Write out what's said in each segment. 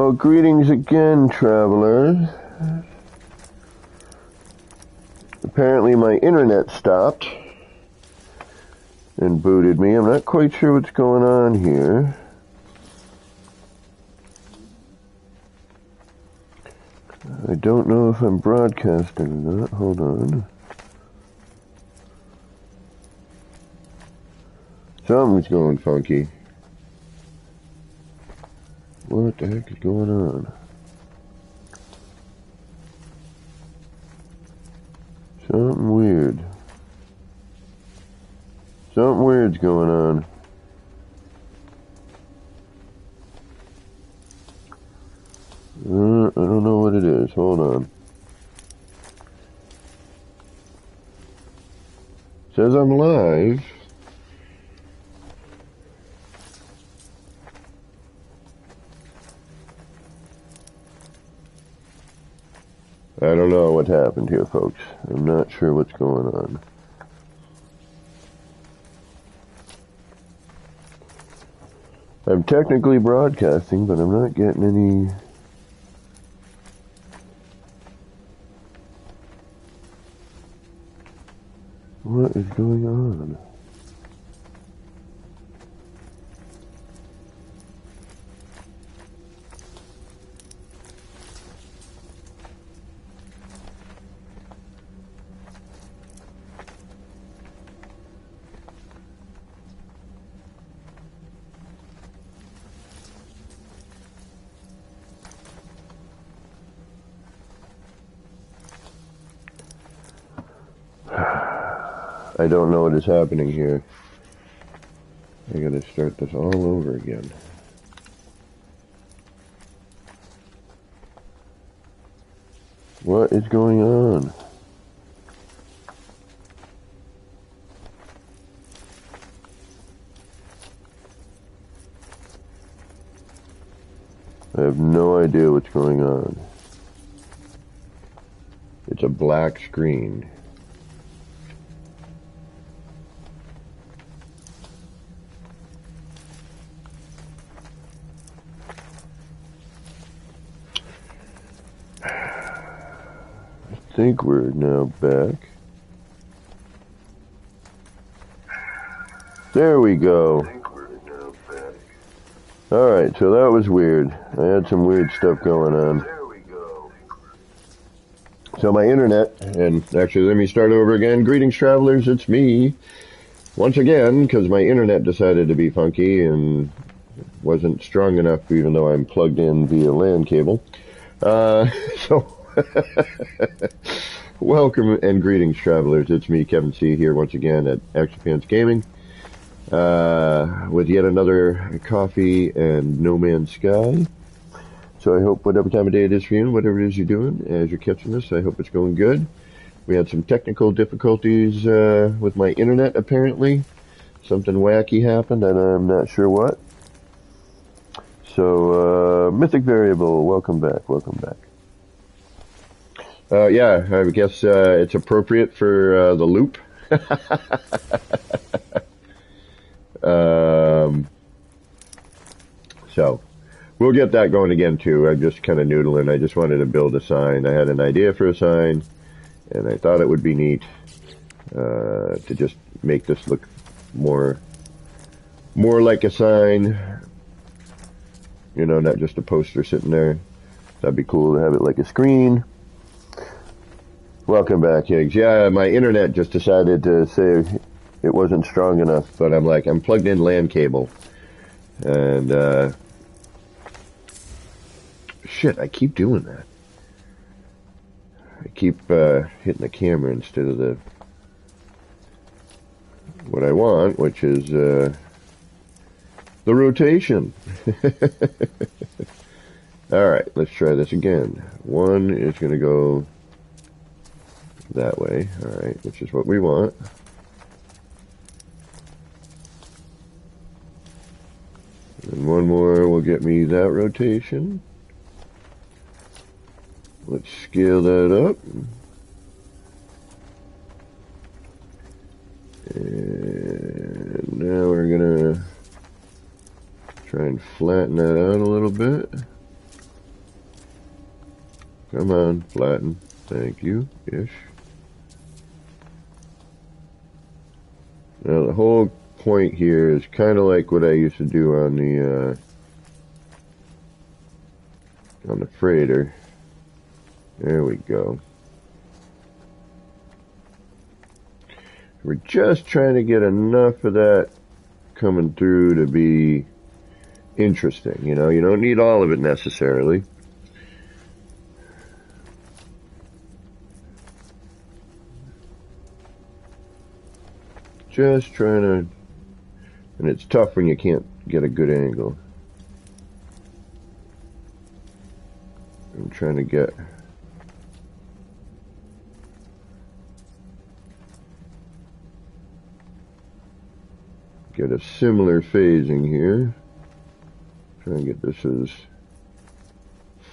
Well, greetings again, travelers. Apparently my internet stopped and booted me. I'm not quite sure what's going on here. I don't know if I'm broadcasting or not. Hold on. Something's going funky. What the heck is going on? Something weird. Something weird's going on. I don't know what it is. Hold on. It says I'm live. I don't know what happened here, folks. I'm not sure what's going on. I'm technically broadcasting, but I'm not getting any... What is going on? I don't know what is happening here. I gotta start this all over again. What is going on? I have no idea what's going on. It's a black screen. I think we're now back. There we go. Alright, so that was weird. I had some weird stuff going on. So my internet, and actually let me start over again. Greetings, travelers, it's me. Once again, because my internet decided to be funky and wasn't strong enough, even though I'm plugged in via LAN cable. So... Welcome and greetings, travelers. It's me, Kevin C, here once again at Action Pants Gaming, with yet another coffee and No Man's Sky. So I hope whatever time of day it is for you, whatever it is you're doing, as you're catching this, I hope it's going good. We had some technical difficulties with my internet, apparently. Something wacky happened, and I'm not sure what. So, Mythic Variable, welcome back, welcome back. Yeah, I guess it's appropriate for the loop. So, we'll get that going again too. I'm just kind of noodling. I just wanted to build a sign. I had an idea for a sign, and I thought it would be neat to just make this look more like a sign. You know, not just a poster sitting there. That'd be cool to have it like a screen. Welcome back, Higgs. Yeah, my internet just decided to say it wasn't strong enough, but I'm like, I'm plugged in LAN cable. And, shit, I keep doing that. I keep, hitting the camera instead of what I want, which is, the rotation. Alright, let's try this again. One is gonna go that way, alright, which is what we want. And one more will get me that rotation. Let's scale that up. And now we're gonna try and flatten that out a little bit. Come on, flatten. Thank you. Ish. Now the whole point here is kind of like what I used to do on the freighter. There we go. We're just trying to get enough of that coming through to be interesting. You know, you don't need all of it necessarily. Just trying to, and it's tough when you can't get a good angle. I'm trying to get a similar phasing here. Try and get this as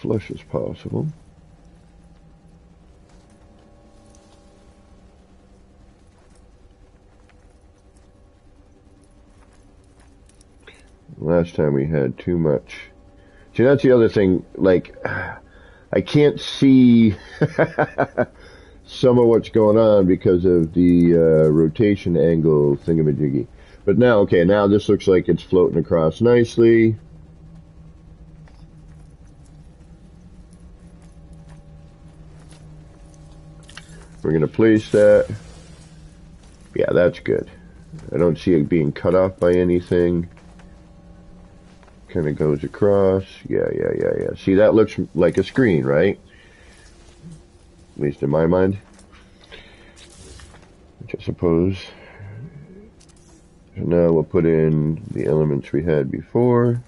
flush as possible. Last time we had too much. See, that's the other thing, like, I can't see some of what's going on because of the rotation angle thingamajiggy. But now, okay, now this looks like it's floating across nicely. We're going to place that. Yeah, that's good. I don't see it being cut off by anything. Kind of goes across. Yeah. See, that looks like a screen, right? At least in my mind. Which I suppose. And now we'll put in the elements we had before.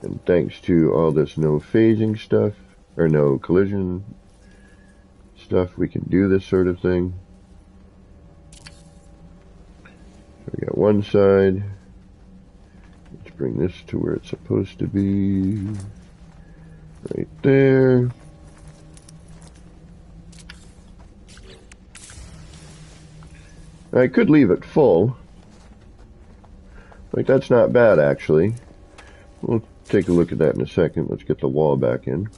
And thanks to all this no phasing stuff, or no collision stuff, we can do this sort of thing. So we got one side. Let's bring this to where it's supposed to be. Right there. I could leave it full. Like, that's not bad, actually. We'll take a look at that in a second. Let's get the wall back in.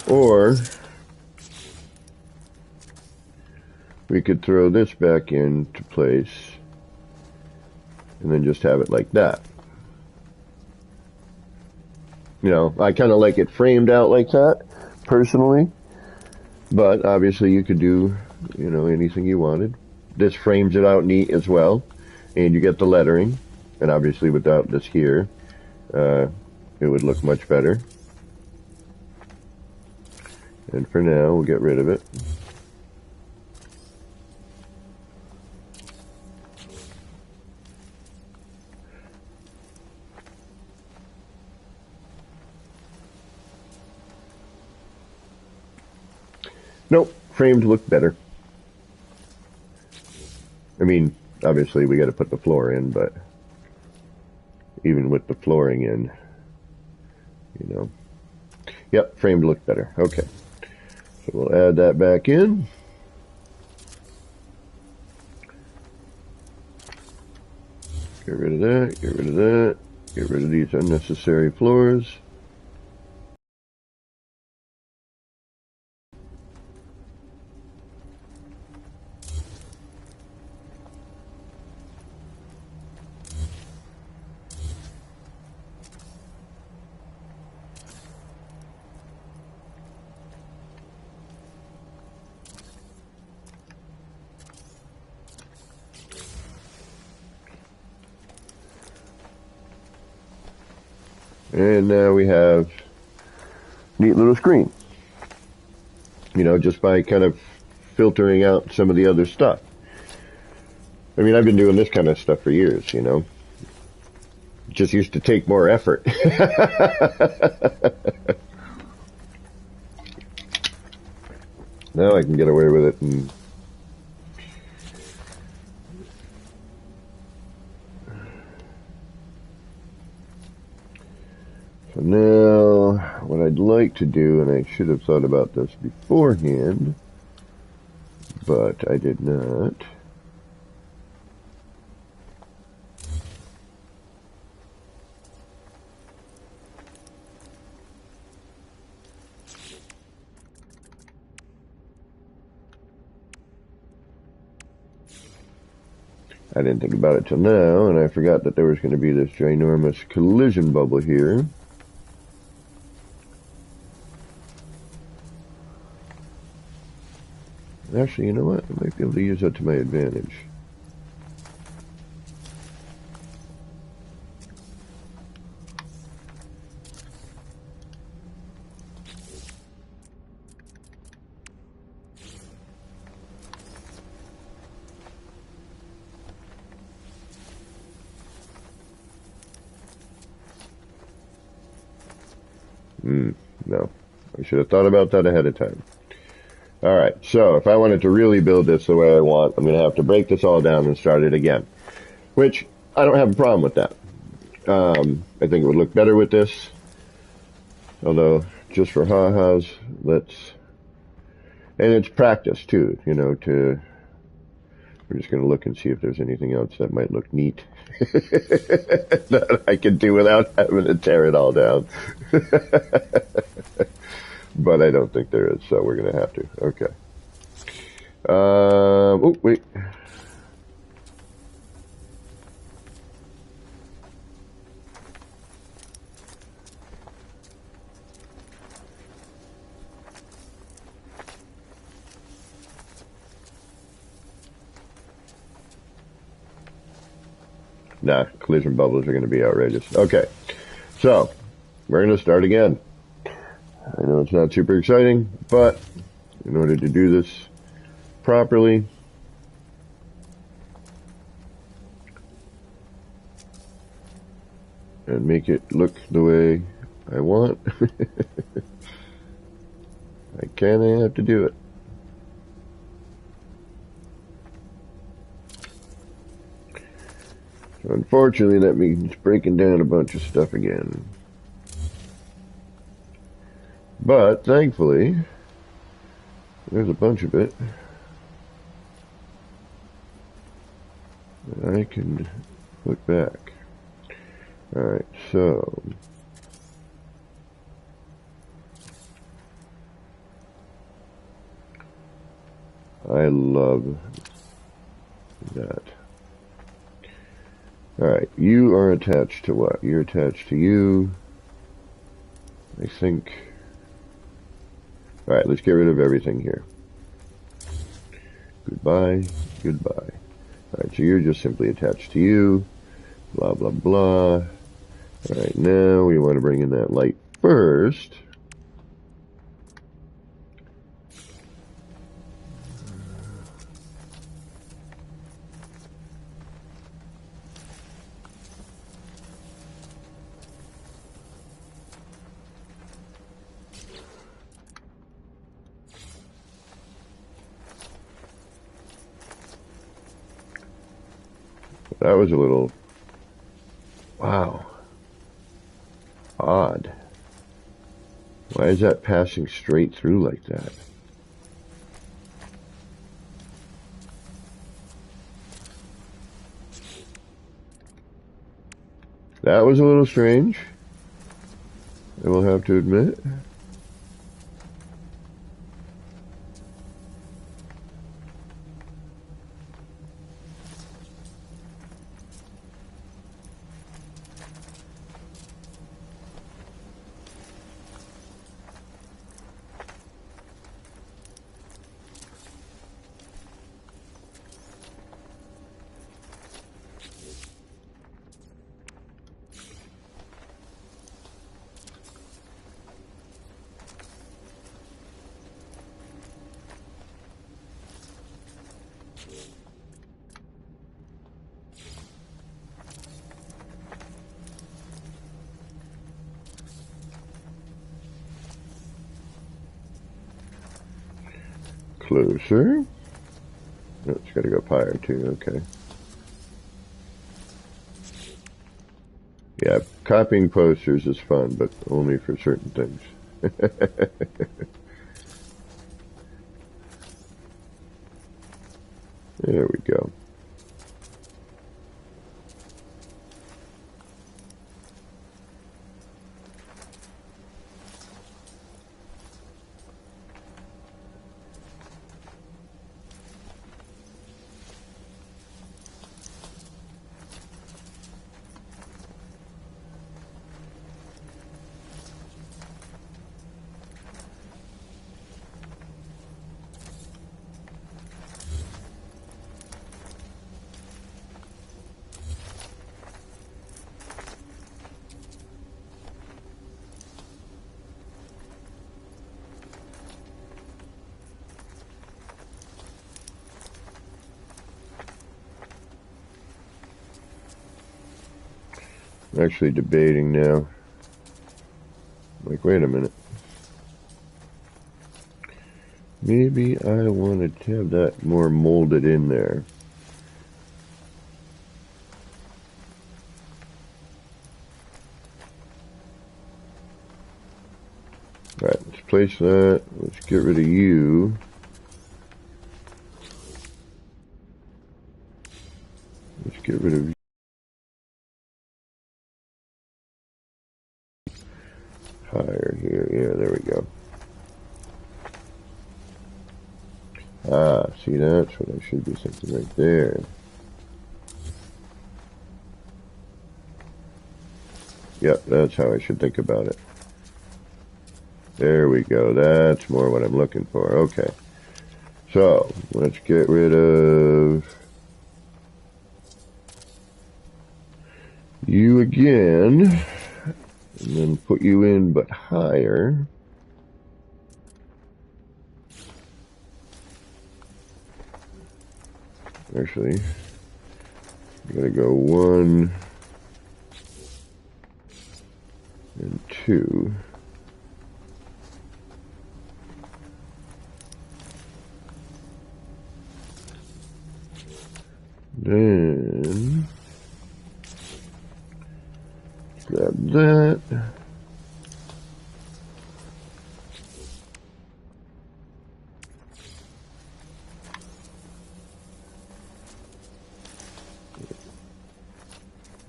Or we could throw this back into place and then just have it like that. You know, I kind of like it framed out like that, personally. But obviously you could do, you know, anything you wanted. This frames it out neat as well. And you get the lettering. And obviously without this here, it would look much better. And for now, we'll get rid of it. Nope, framed look better. I mean, obviously we got to put the floor in, but even with the flooring in, you know. Yep, framed look better. Okay. So we'll add that back in. Get rid of that, get rid of that, get rid of these unnecessary floors. And now we have a neat little screen. You know, just by kind of filtering out some of the other stuff. I mean, I've been doing this kind of stuff for years, you know. Just used to take more effort. Now I can get away with it and so now what I'd like to do, and I should have thought about this beforehand, but I did not. I didn't think about it till now, and I forgot that there was going to be this ginormous collision bubble here. Actually, you know what? I might be able to use that to my advantage. No. I should have thought about that ahead of time. Alright, so if I wanted to really build this the way I want, I'm going to have to break this all down and start it again. Which, I don't have a problem with that. I think it would look better with this. Although, just for ha-has, let's... And it's practice, too, you know, to... We're just going to look and see if there's anything else that might look neat. That I can do without having to tear it all down. But I don't think there is, so we're going to have to. Okay. Oh, wait. Nah, collision bubbles are going to be outrageous. Okay, so we're going to start again. I know it's not super exciting, but in order to do this properly, and make it look the way I want, I kinda have to do it. So unfortunately, that means breaking down a bunch of stuff again. But, thankfully, there's a bunch of it that I can put back. Alright, so... I love that. Alright, you are attached to what? You're attached to you. I think... Alright, let's get rid of everything here. Goodbye, goodbye. Alright, so you're just simply attached to you. Blah, blah, blah. Alright, now we want to bring in that light first. That was a little, wow, odd. Why is that passing straight through like that? That was a little strange, I will have to admit. Closer. Oh, it's got to go higher too, okay. Yeah, Copying posters is fun, but only for certain things. There we go. I'm actually debating now. Like, wait a minute. Maybe I wanted to have that more molded in there. Alright, let's place that. Let's get rid of you. Let's get rid of you. Higher here. Yeah, there we go. Ah, see, that's what I should be something right there. Yep, that's how I should think about it. There we go. That's more what I'm looking for. Okay. So, let's get rid of you again. And then put you in, but higher. Actually, gotta go 1 and 2. Then grab that.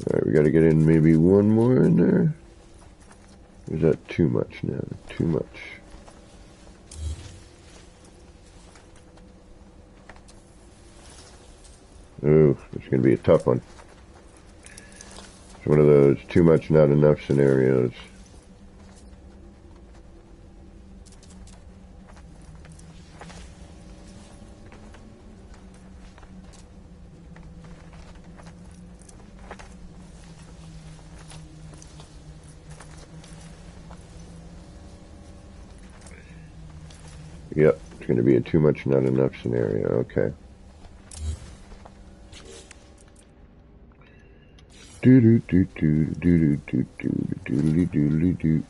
Alright, we gotta get in maybe one more in there. Or is that too much now? Too much. Oh, it's gonna be a tough one. It's one of those too much, not enough scenarios. Yep, it's going to be a too much, not enough scenario. Okay. Do do do do do do do do do do do.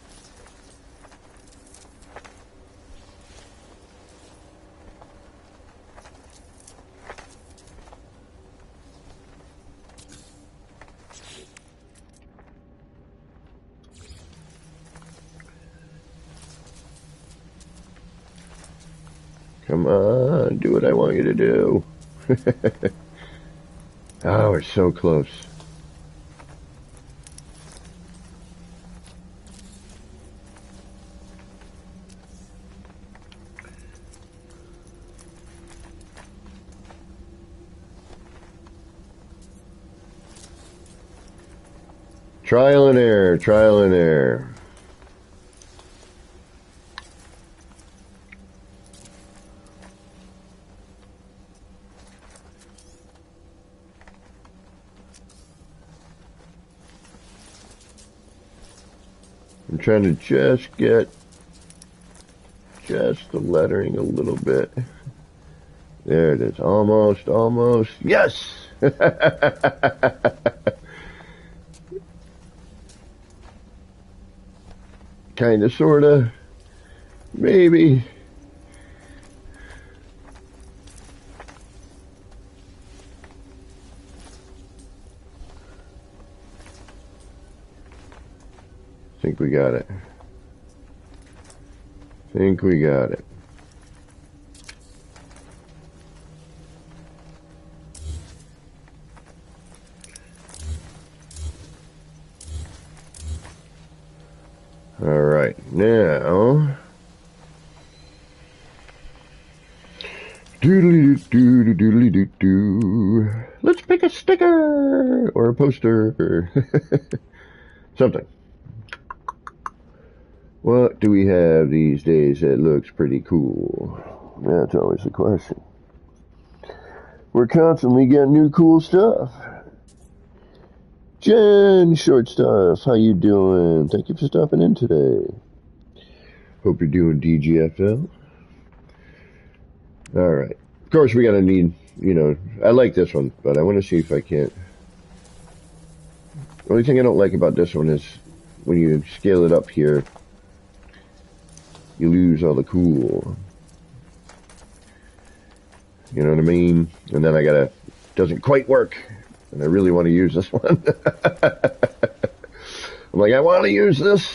Come on, do what I want you to do. Oh, we're so close. Trial and error, trial and error. I'm trying to just get just the lettering a little bit. There it is. Almost, almost. Yes! Kinda, sorta. Maybe. think we got it. Think we got it. All right, now. Doodly-doo-doo-doodly-doo-doo. Let's pick a sticker or a poster. Something. What do we have these days that looks pretty cool? That's always the question. We're constantly getting new cool stuff. Jen, short stuff, how you doing? Thank you for stopping in today. Hope you're doing DGFL. All right. Of course, we gotta need, I like this one, but I want to see if I can't. The only thing I don't like about this one is when you scale it up here, you lose all the cool. You know what I mean? And then doesn't quite work, and I really want to use this one. I'm like, I want to use this.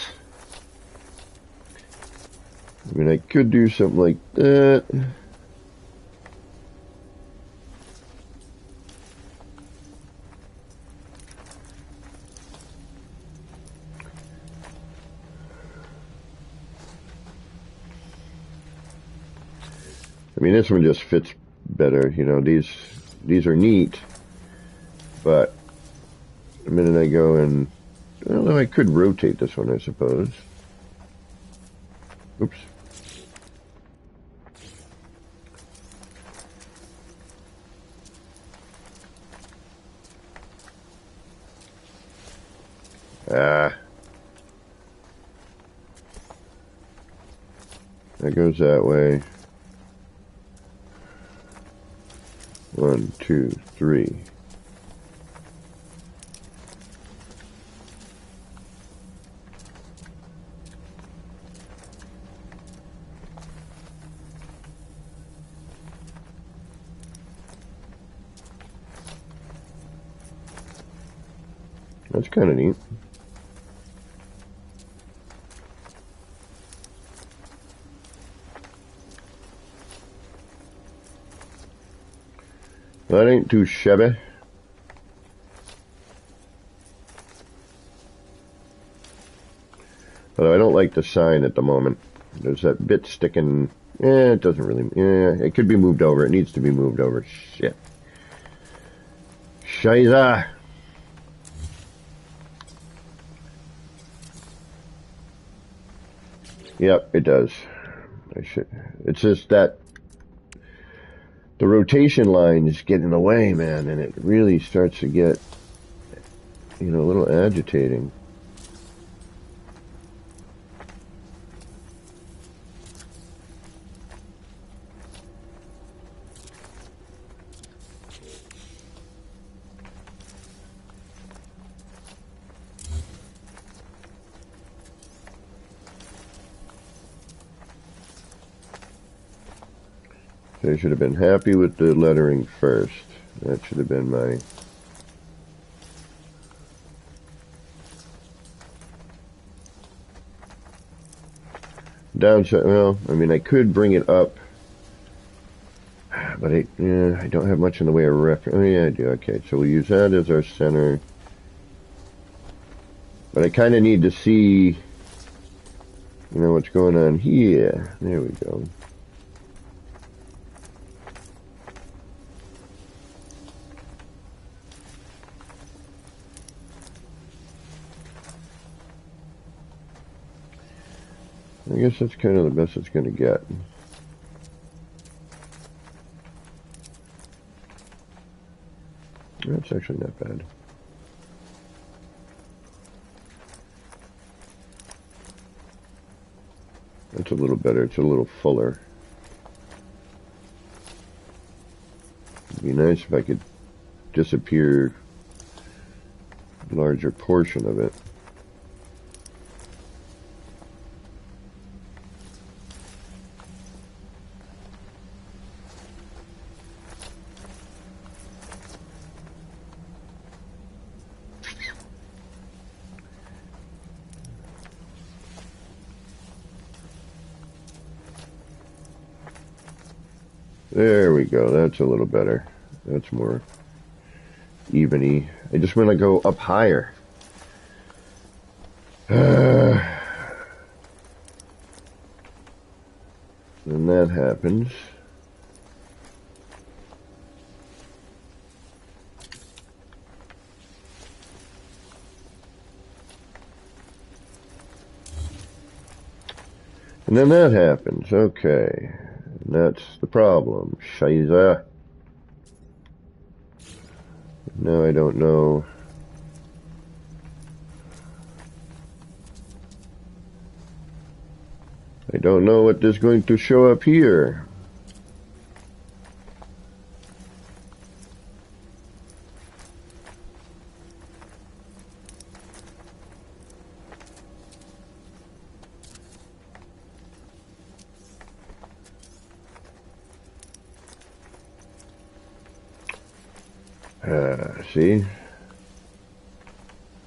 I mean, I could do something like that. I mean, this one just fits better. These are neat, but the minute I go and, well, I could rotate this one, I suppose. Oops. That goes that way. 1, 2, 3. That's kind of neat. That ain't too shabby. Although I don't like the sign at the moment. There's that bit sticking. It doesn't really. It could be moved over. It needs to be moved over. Shit. Scheiße. Yep, it does. It's just that the rotation line is getting in the way, man, and it really starts to get, a little agitating. I should have been happy with the lettering first. That should have been my... downside. Well, I mean, I could bring it up, but I don't have much in the way of reference. Oh, yeah, I do. Okay, so we'll use that as our center. But I kind of need to see, what's going on here. There we go. I guess that's kind of the best it's going to get. That's actually not bad. That's a little better. It's a little fuller. It'd be nice if I could disappear a larger portion of it. There we go. That's a little better. That's more even-y. I just want to go up higher. And that happens. And then that happens. Okay. And that's the problem. Scheiße. Now I don't know. I don't know what is going to show up here. See?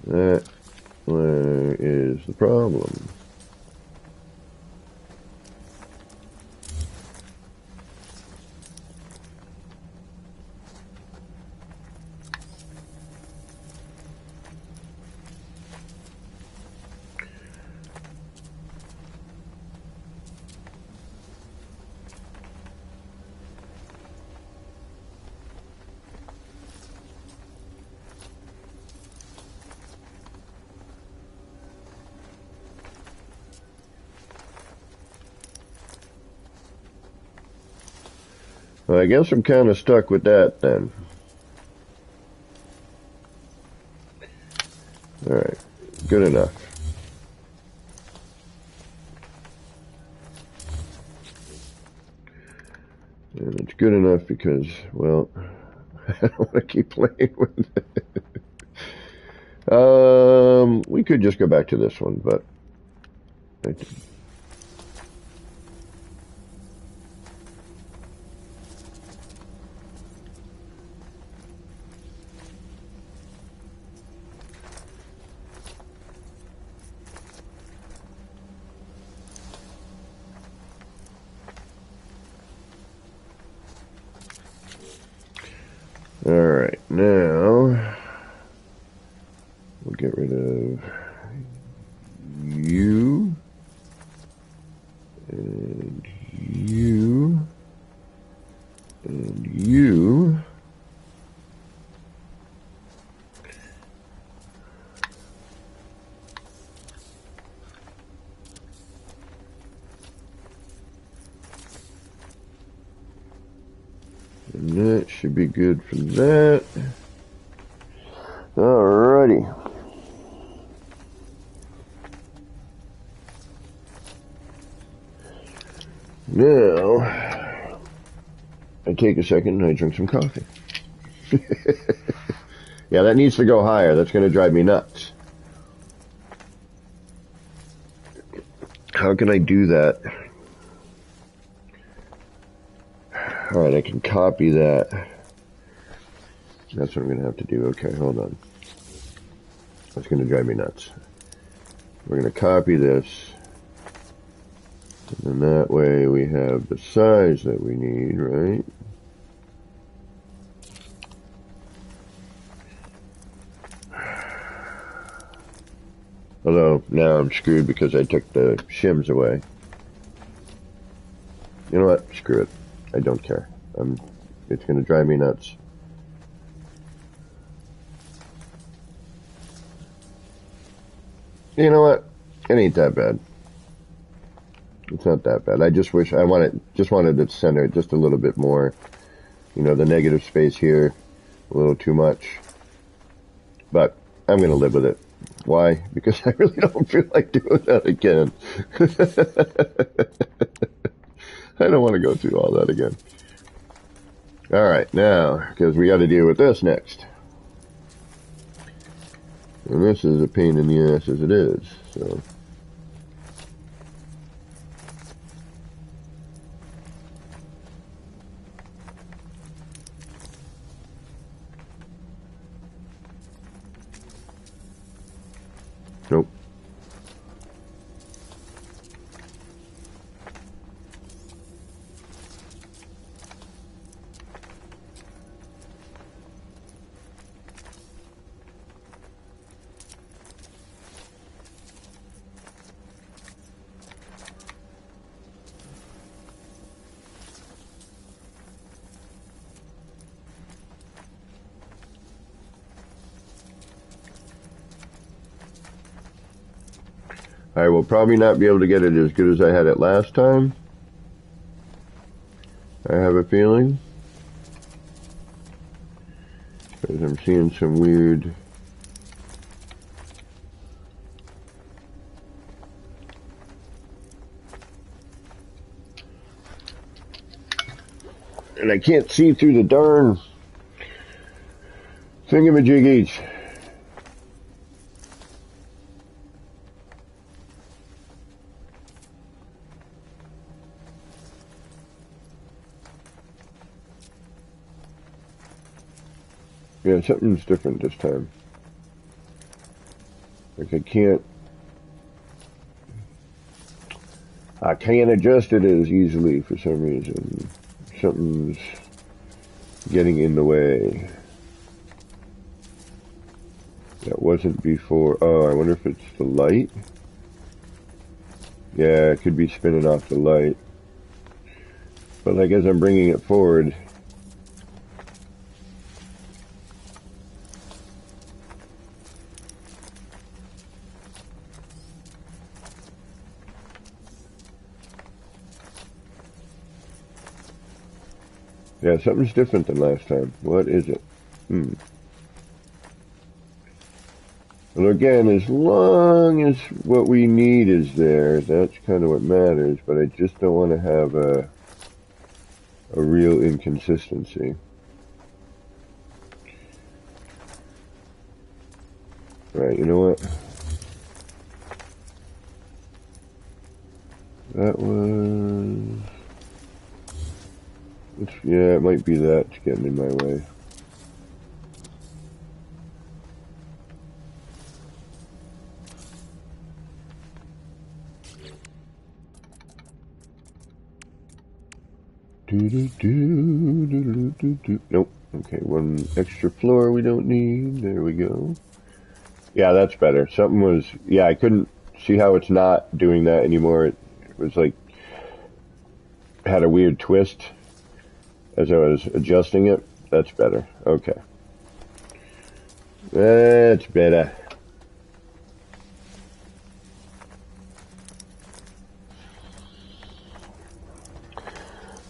That is the problem. Well, I guess I'm kind of stuck with that then. Alright, good enough. And it's good enough because, well, I don't want to keep playing with it. We could just go back to this one, but... Alright, now we'll get rid of you and you and you. And that should be good for that. Alrighty. Now, I take a second and I drink some coffee. Yeah, that needs to go higher. That's going to drive me nuts. How can I do that? Alright, I can copy that. That's what I'm going to have to do. Okay, hold on. That's going to drive me nuts. We're going to copy this. And then that way we have the size that we need, right? Although, now I'm screwed because I took the shims away. You know what? Screw it. I don't care. It's going to drive me nuts. You know what? It ain't that bad. It's not that bad. I just wish just wanted to center it just a little bit more. You know, the negative space here, a little too much. But I'm going to live with it. Why? Because I really don't feel like doing that again. I don't want to go through all that again. Alright, now, because we got to deal with this next. And this is a pain in the ass as it is, so... Nope. I will probably not be able to get it as good as I had it last time. I have a feeling. Because I'm seeing some weird... And I can't see through the darn thingamajiggies. Yeah, something's different this time. Like I can't adjust it as easily for some reason. Something's getting in the way. That wasn't before. Oh, I wonder if it's the light? Yeah, it could be spinning off the light. But like as I'm bringing it forward, yeah, something's different than last time. What is it? Well, again, as long as what we need is there, that's kind of what matters, but I just don't want to have a real inconsistency. Right, you know what? That was... yeah, it might be that's getting in my way. Nope. Okay, one extra floor we don't need. There we go. Yeah, that's better. Something was... yeah, I couldn't see how it's not doing that anymore. It was like... had a weird twist as I was adjusting it. That's better. Okay. That's better.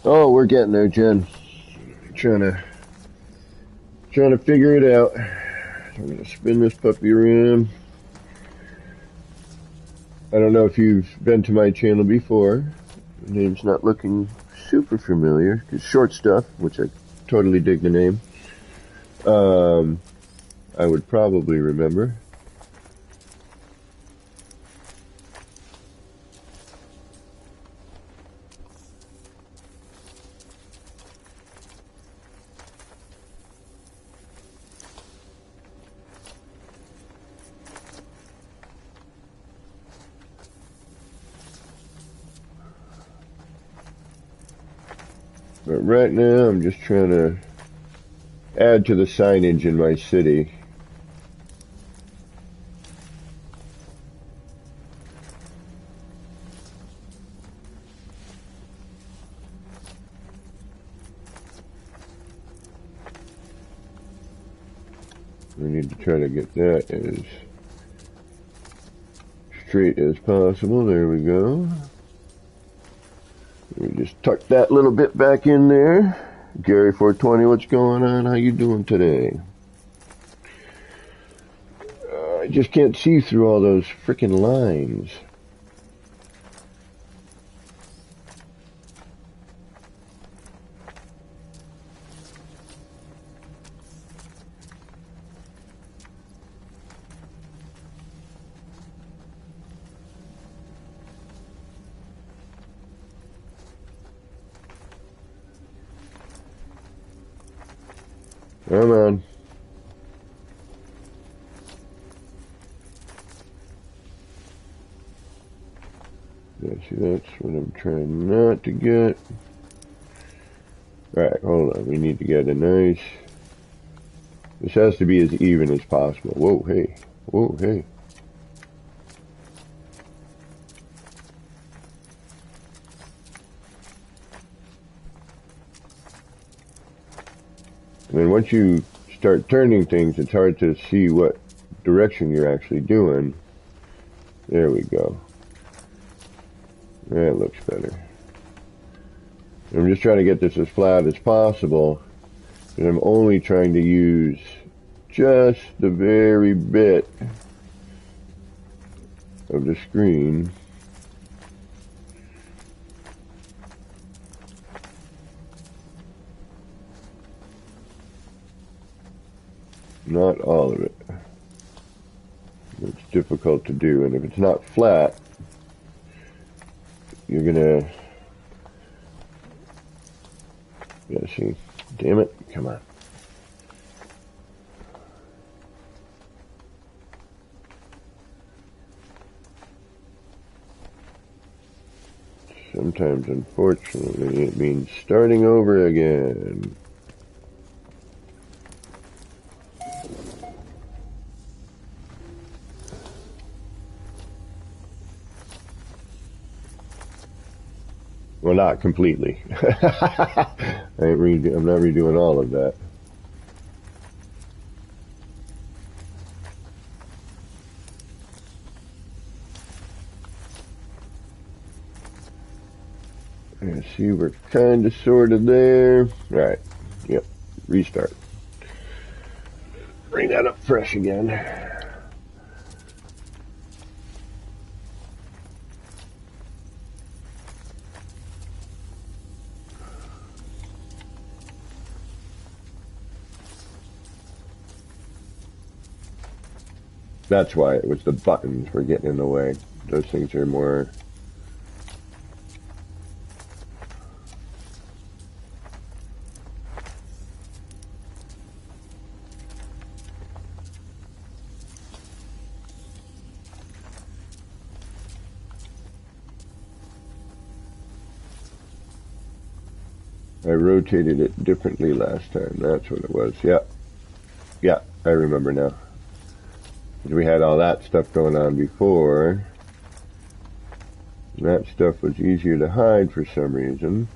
Oh, we're getting there, Jen. Trying to figure it out. I'm gonna spin this puppy around. I don't know if you've been to my channel before. The name's not looking super familiar. It's Short Stuff, which I totally dig the name. I would probably remember. But right now, I'm just trying to add to the signage in my city. We need to try to get that as straight as possible. There we go. We just tuck that little bit back in there. Gary 420, what's going on? How you doing today? I just can't see through all those frickin' lines. Come on. Yeah, see, that's what I'm trying not to get. Alright, hold on. We need to get a nice... this has to be as even as possible. Whoa, hey. Whoa, hey. And then once you start turning things, it's hard to see what direction you're actually doing. There we go. That looks better. I'm just trying to get this as flat as possible, and I'm only trying to use just the very bit of the screen. Not all of it. It's difficult to do, and if it's not flat, you're gonna, yeah, see, damn it, come on. Sometimes, unfortunately, it means starting over again. Well, not completely. I'm not redoing all of that. Yeah, see, we're kind of sort of there. Right. Yep. Restart. Bring that up fresh again. That's why it was the buttons were getting in the way. Those things are more... I rotated it differently last time. That's what it was. Yeah. Yeah, I remember now. We had all that stuff going on before. That stuff was easier to hide for some reason.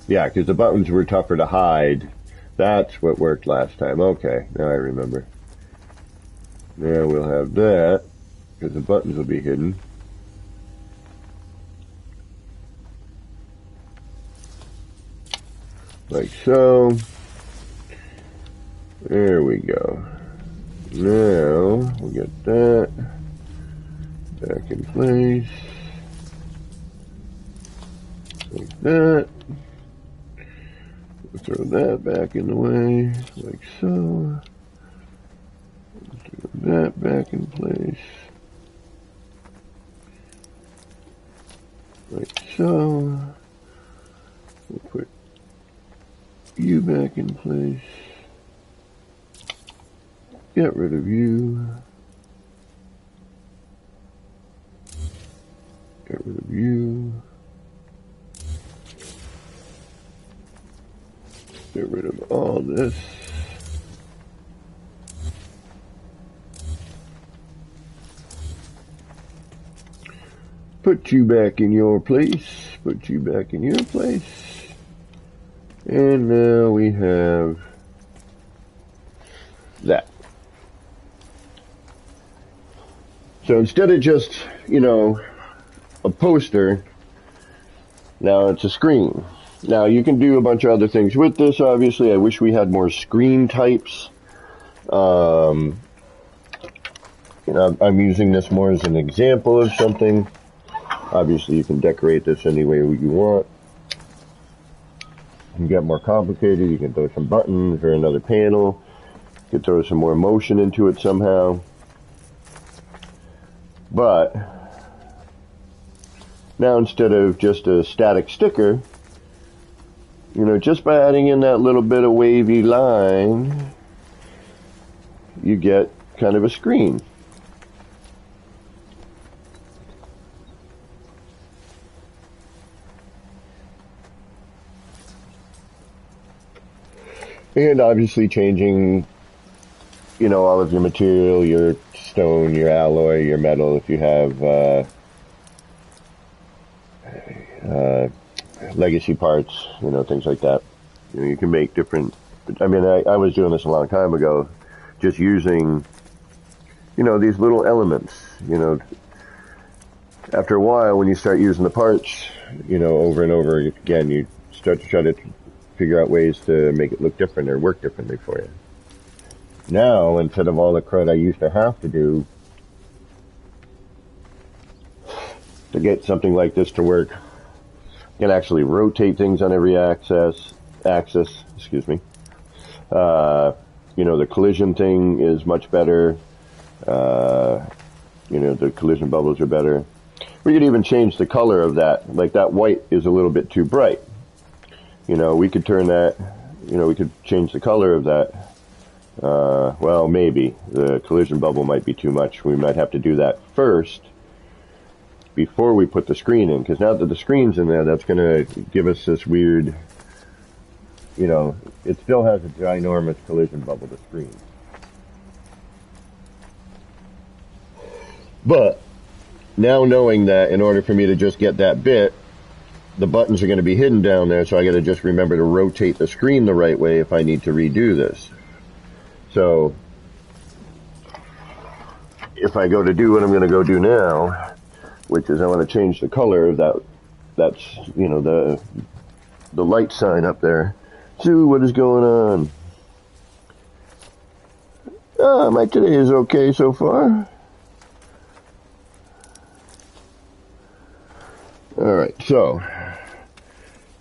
Yeah, because the buttons were tougher to hide. That's what worked last time. Okay, now I remember. Now we'll have that, because the buttons will be hidden. Like so. There we go. Now, we'll get that back in place, like that. We'll throw that back in the way, like so. Throw that back in place, like so. We'll put you back in place. Get rid of you. Get rid of you. Get rid of all this. Put you back in your place. Put you back in your place. And now we have that. So instead of just, a poster, now it's a screen. Now you can do a bunch of other things with this, obviously. I wish we had more screen types. I'm using this more as an example of something. Obviously you can decorate this any way you want. You can get more complicated. You can throw some buttons or another panel. You can throw some more motion into it somehow. But now instead of just a static sticker, just by adding in that little bit of wavy line, you get kind of a screen. And obviously changing, all of your material, your stone, your alloy, your metal, if you have legacy parts, things like that. You can make different... I was doing this a long time ago, just using, these little elements, after a while, when you start using the parts, you know, over and over again, you start to try to figure out ways to make it look different or work differently for you. Now, instead of all the crud I used to have to do to get something like this to work, you can actually rotate things on every axis, excuse me. You know, the collision thing is much better. You know, the collision bubbles are better. We could even change the color of that. Like that white is a little bit too bright. You know, we could turn that, you know, we could change the color of that. Well, maybe. The collision bubble might be too much. We might have to do that first before we put the screen in. Because now that the screen's in there, that's going to give us this weird, you know, it still has a ginormous collision bubble, the screen. But now knowing that in order for me to just get that bit, the buttons are going to be hidden down there, so I got to just remember to rotate the screen the right way if I need to redo this. So if I go to do what I'm going to go do now, which is I want to change the color of that's, you know, the light sign up there. Sue, what is going on? My today is okay so far. Alright, so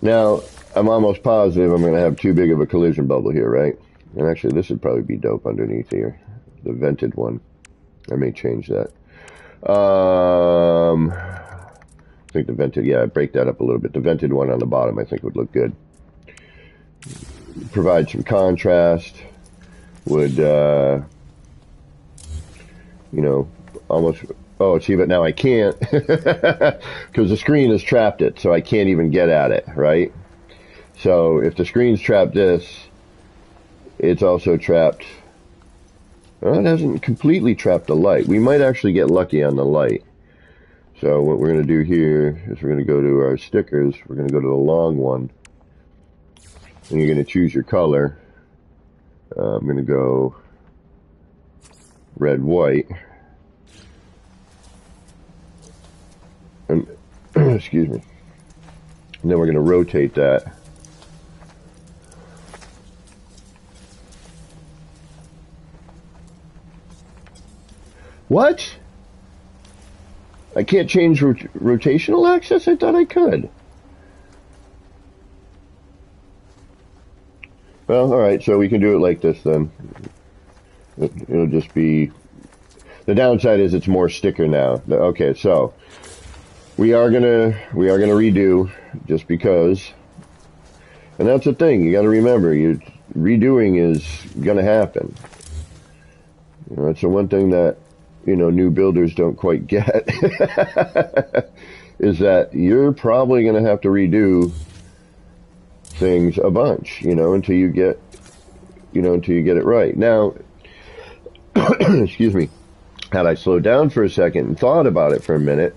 now I'm almost positive I'm going to have too big of a collision bubble here, right? And actually this would probably be dope underneath here. The vented one. I may change that. I think the vented, yeah, break that up a little bit. The vented one on the bottom I think would look good. Provide some contrast. Would, you know, almost... Oh, see, but now I can't because the screen has trapped it, so I can't even get at it, right? So if the screen's trapped this, it's also trapped... Well, it hasn't completely trapped the light. We might actually get lucky on the light. So what we're going to do here is we're going to go to our stickers. We're going to go to the long one. And you're going to choose your color. I'm going to go red, white. And, excuse me. And then we're going to rotate that. What? I can't change rotational axis? I thought I could. Well, alright, so we can do it like this then. It'll just be... The downside is it's more sticker now. Okay, so... We are gonna redo, just because. And that's the thing, you gotta remember, redoing is gonna happen. You know, it's the one thing that, you know, new builders don't quite get. Is that you're probably gonna have to redo things a bunch, you know, until you get it right. Now, excuse me, had I slowed down for a second and thought about it for a minute,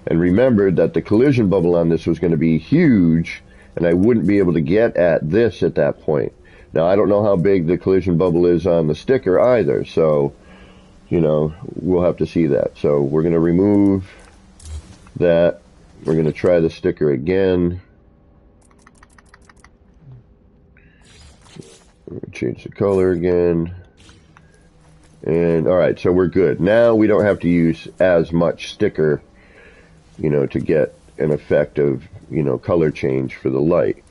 and remembered that the collision bubble on this was going to be huge, and I wouldn't be able to get at this at that point. Now, I don't know how big the collision bubble is on the sticker either, so, you know, we'll have to see that. So we're going to remove that. We're going to try the sticker again. We're going to change the color again. And, alright, so we're good. Now we don't have to use as much sticker, you know, to get an effect of, you know, color change for the light.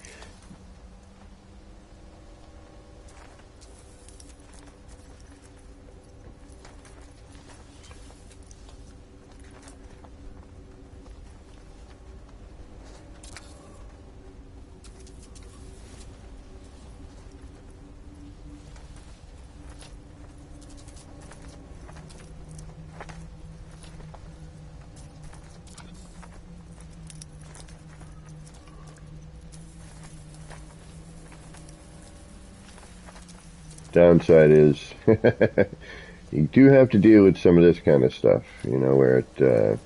Downside is you do have to deal with some of this kind of stuff, you know, where it,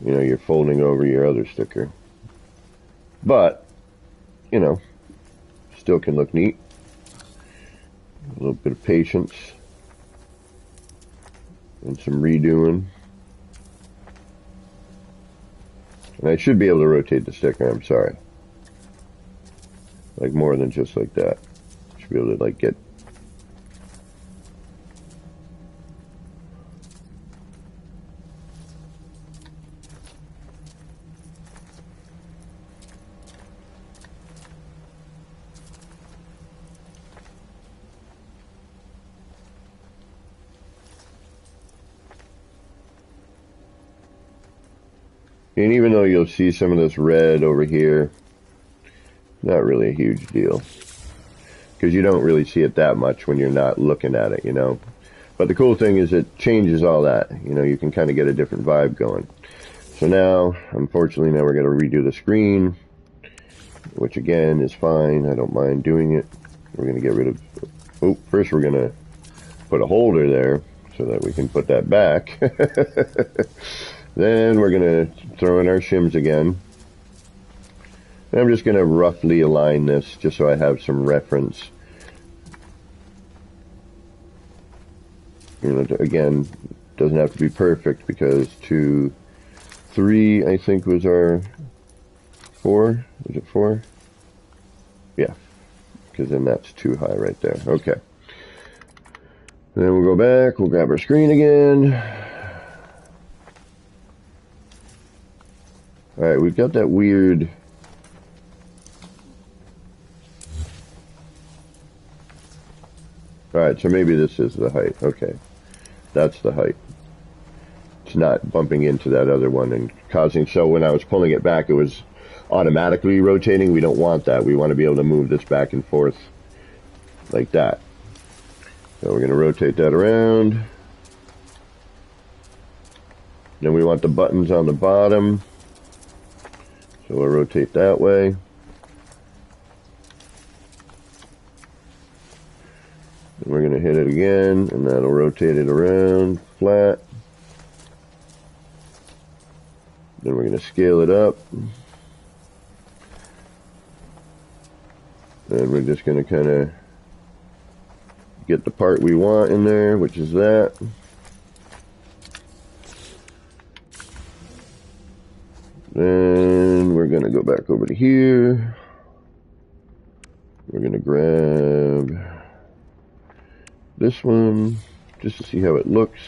you know, you're folding over your other sticker. But, you know, still can look neat. A little bit of patience. and some redoing. And I should be able to rotate the sticker, I'm sorry. Like more than just like that. Should be able to like get. And even though you'll see some of this red over here, not really a huge deal. Because you don't really see it that much when you're not looking at it, you know. But the cool thing is it changes all that. You know, you can kind of get a different vibe going. So now, unfortunately, now we're going to redo the screen, which again is fine. I don't mind doing it. We're going to get rid of, oh, first we're going to put a holder there so that we can put that back. Then we're going to throw in our shims again. And I'm just going to roughly align this just so I have some reference. You know, again, doesn't have to be perfect because 2, 3, I think was our 4. Was it 4? Yeah, because then that's too high right there. Okay. Then we'll go back. We'll grab our screen again. Alright, we've got that weird. Alright, so maybe this is the height. Okay. That's the height. It's not bumping into that other one and causing, so when I was pulling it back, it was automatically rotating. We don't want that. We want to be able to move this back and forth like that. So we're going to rotate that around. Then we want the buttons on the bottom. So we'll rotate that way. Then we're going to hit it again, and that'll rotate it around flat. Then we're going to scale it up. And we're just going to kind of get the part we want in there, which is that. Then we're going to go back over to here. We're going to grab this one just to see how it looks.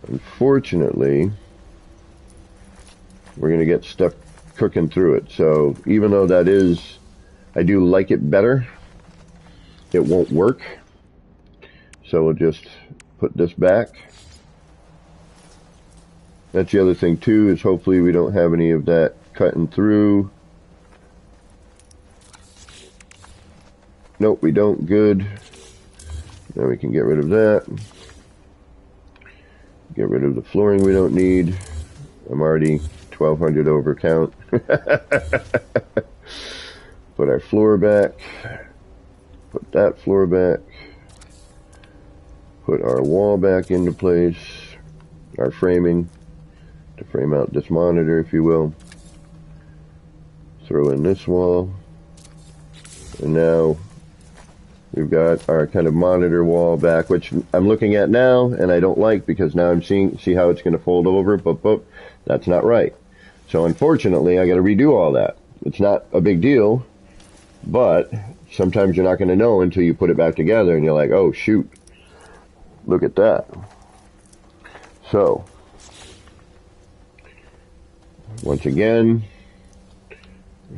Unfortunately, we're going to get stuck cooking through it. So even though that is, I do like it better, it won't work. So we'll just put this back. That's the other thing too, is hopefully we don't have any of that cutting through. Nope, we don't. Good. Now we can get rid of that. Get rid of the flooring we don't need. I'm already 1,200 over count. Put our floor back. Put that floor back. Put our wall back into place. Our framing. To frame out this monitor, if you will. Throw in this wall. And now we've got our kind of monitor wall back, which I'm looking at now, and I don't like because now I'm see how it's going to fold over, but that's not right. So unfortunately, I got to redo all that. It's not a big deal, but sometimes you're not going to know until you put it back together, and you're like, oh shoot, look at that. So once again,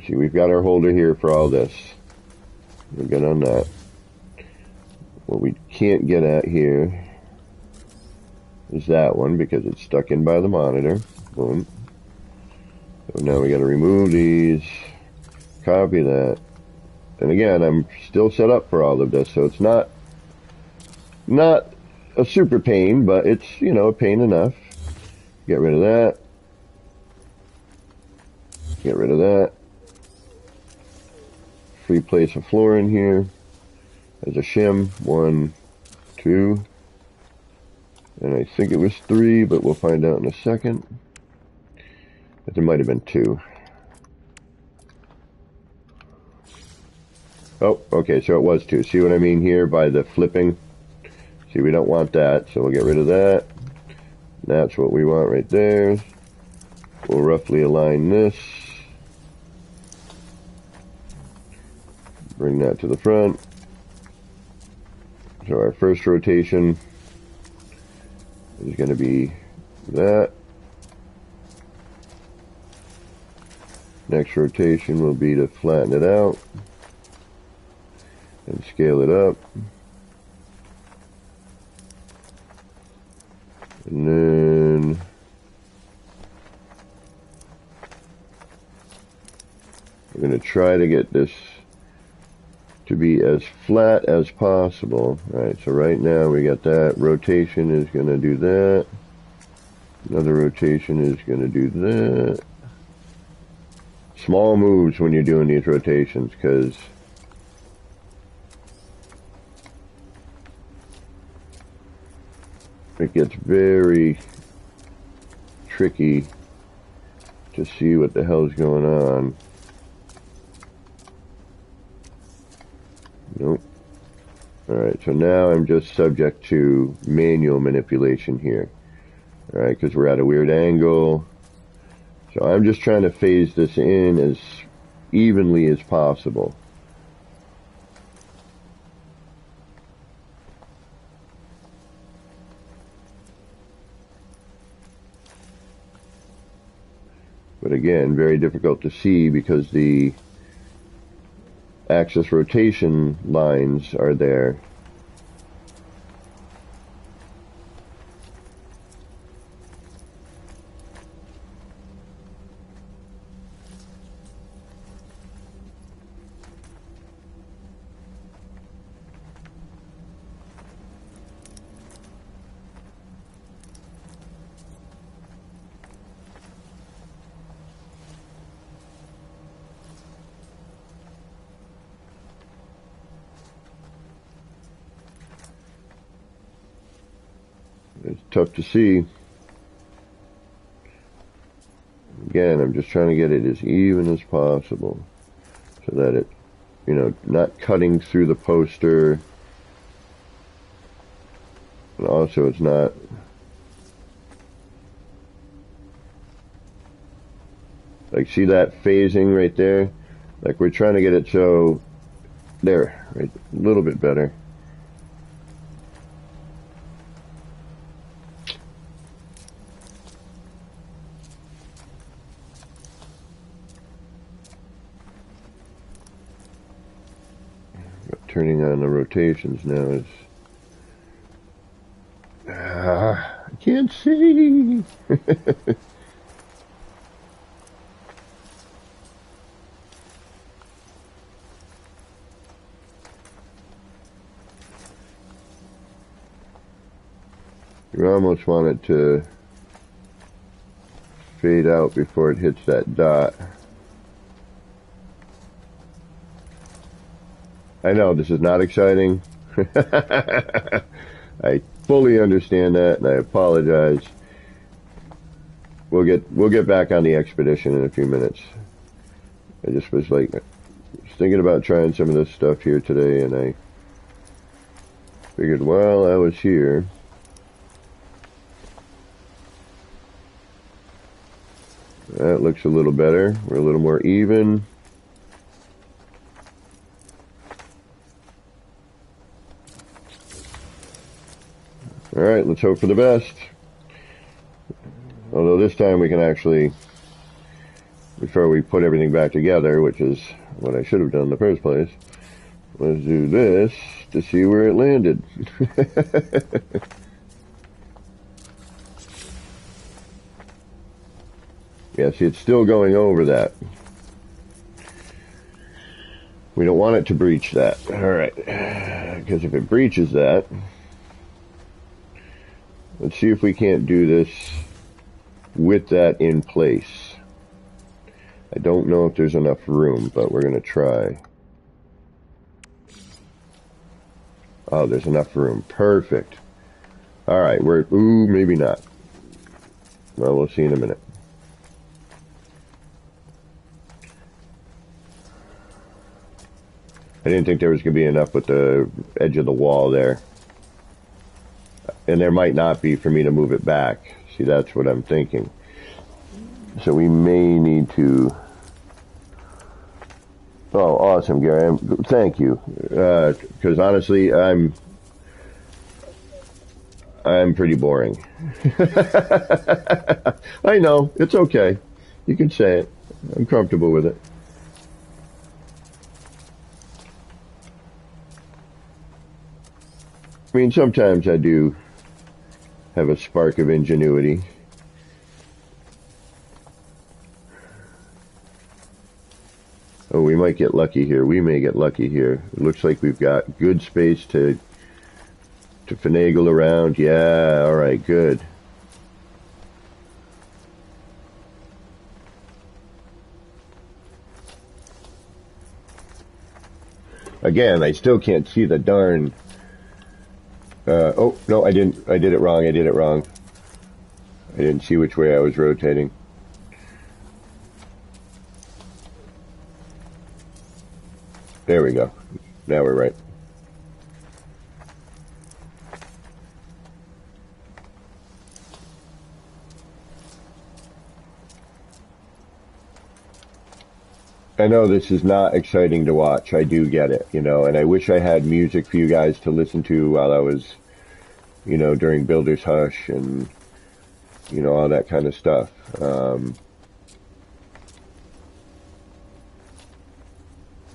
see, we've got our holder here for all this. We're good on that. What we can't get at here is that one because it's stuck in by the monitor. Boom. So now we got to remove these, copy that. And again, I'm still set up for all of this, so it's not a super pain, but it's, you know, a pain enough. Get rid of that. Get rid of that. Free place of floor in here. There's a shim. 1, 2. And I think it was 3, but we'll find out in a second. But there might have been 2. Oh, okay, so it was 2. See what I mean here by the flipping? See, we don't want that, so we'll get rid of that. That's what we want right there. We'll roughly align this. Bring that to the front. So our first rotation is going to be that. Next rotation will be to flatten it out and scale it up. And then we're going to try to get this to be as flat as possible. Right, so right now we got that. Rotation is going to do that. Another rotation is going to do that. Small moves when you're doing these rotations, because it gets very tricky to see what the hell's going on. Nope. Alright, so now I'm just subject to manual manipulation here. Alright, because we're at a weird angle. So I'm just trying to phase this in as evenly as possible. But again, very difficult to see because the axis rotation lines are there. It's tough to see. Again, I'm just trying to get it as even as possible so that it, you know, not cutting through the poster. And also it's not like, see that phasing right there? Like, we're trying to get it so there, right, a little bit better. Turning on the rotations now is I can't see. You almost want it to fade out before it hits that dot. I know this is not exciting. I fully understand that, and I apologize. We'll get back on the expedition in a few minutes. I just was thinking about trying some of this stuff here today, and I figured while I was here, that looks a little better. We're a little more even. Alright, let's hope for the best. Although this time we can actually, before we put everything back together, which is what I should have done in the first place, let's do this to see where it landed. Yeah, see, it's still going over that. We don't want it to breach that. Alright, because if it breaches that, let's see if we can't do this with that in place. I don't know if there's enough room, but we're going to try. Oh, there's enough room. Perfect. Alright, ooh, maybe not. Well, we'll see in a minute. I didn't think there was going to be enough with the edge of the wall there. and there might not be for me to move it back. See, that's what I'm thinking. So we may need to... Oh, awesome, Gary. Thank you. Because honestly, I'm pretty boring. I know. It's okay. You can say it. I'm comfortable with it. I mean, sometimes I do have a spark of ingenuity. Oh, we might get lucky here. We may get lucky here. It looks like we've got good space to finagle around. Yeah, all right, good. Again, I still can't see the darn... oh, no, I didn't. I did it wrong. I did it wrong. I didn't see which way I was rotating. There we go. Now we're right. I know this is not exciting to watch. I do get it, you know, and I wish I had music for you guys to listen to while I was, you know, during Builder's Hush and, you know, all that kind of stuff.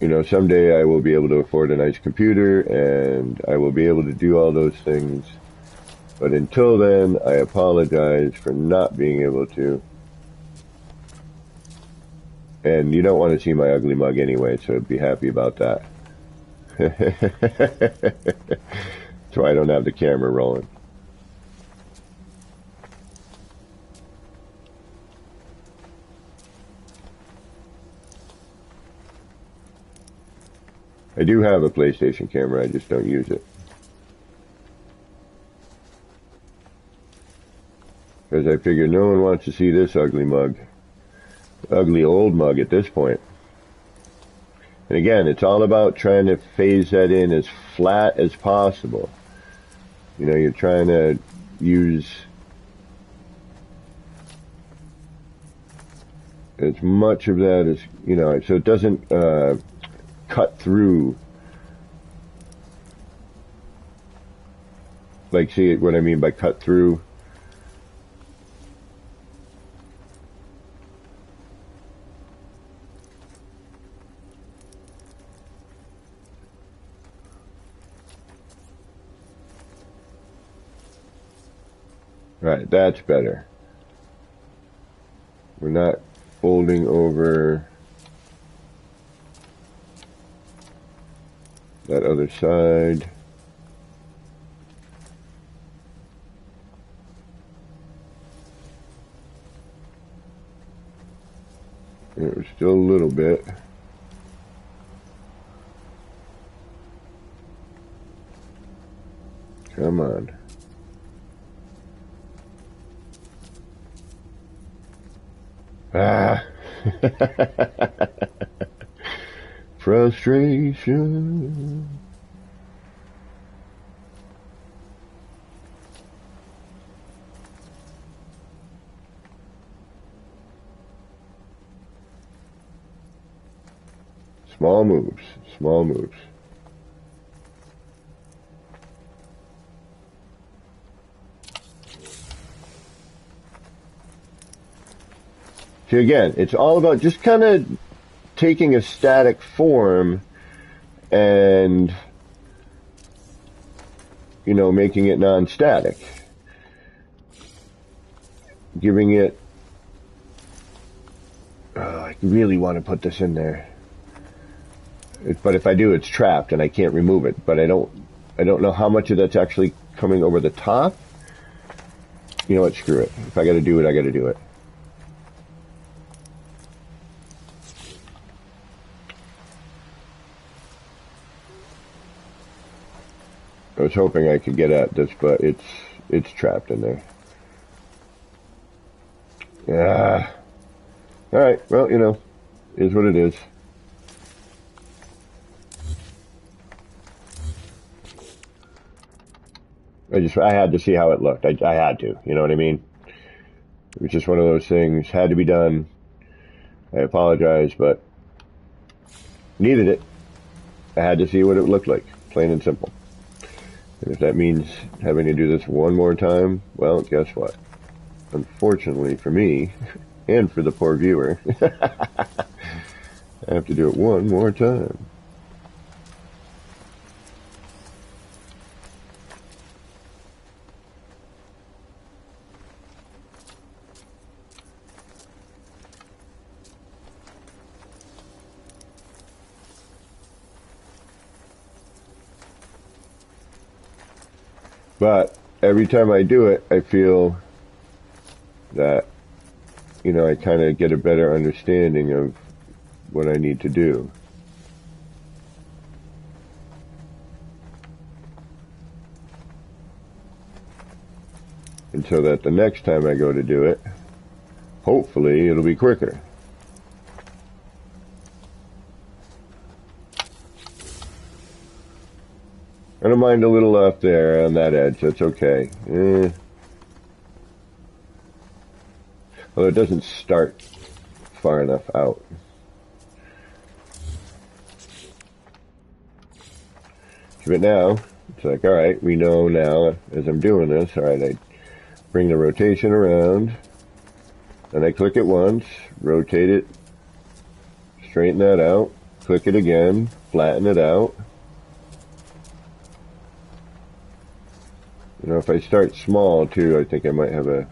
You know, someday I will be able to afford a nice computer and I will be able to do all those things. But until then, I apologize for not being able to. And you don't want to see my ugly mug anyway, so be happy about that. That's why I don't have the camera rolling. I do have a PlayStation camera, I just don't use it. Because I figure no one wants to see this ugly mug. Ugly old mug at this point. And again, it's all about trying to phase that in as flat as possible. You know, you're trying to use as much of that as, you know, so it doesn't cut through. Like, see what I mean by cut through? Right, that's better. We're not folding over that other side. It was still a little bit. Come on. Ah. Frustration. Small moves, small moves. See, again, it's all about just kind of taking a static form and, you know, making it non-static. Giving it... I really want to put this in there. But if I do, it's trapped and I can't remove it. But I don't know how much of that's actually coming over the top. You know what, screw it. If I gotta do it, I gotta do it. I was hoping I could get at this, but it's trapped in there. Yeah. Alright, well, you know, is what it is. I had to see how it looked. I had to, you know what I mean? It was just one of those things, had to be done. I apologize, but needed it. I had to see what it looked like, plain and simple. And if that means having to do this one more time, well, guess what? Unfortunately for me, and for the poor viewer, I have to do it one more time. But every time I do it, I feel that, you know, I kind of get a better understanding of what I need to do. And so that the next time I go to do it, hopefully it'll be quicker. I don't mind a little off there on that edge, that's okay. Although it doesn't start far enough out. But now, it's like, alright, we know now, as I'm doing this, alright, I bring the rotation around, and I click it once, rotate it, straighten that out, click it again, flatten it out. You know, if I start small, too, I think I might have a...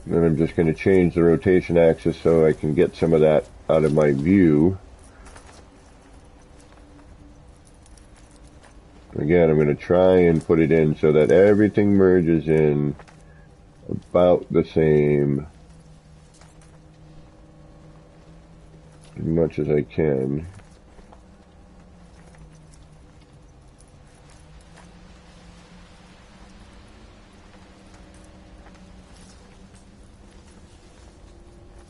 Then I'm just going to change the rotation axis so I can get some of that out of my view. Again, I'm going to try and put it in so that everything merges in about the same as much as I can.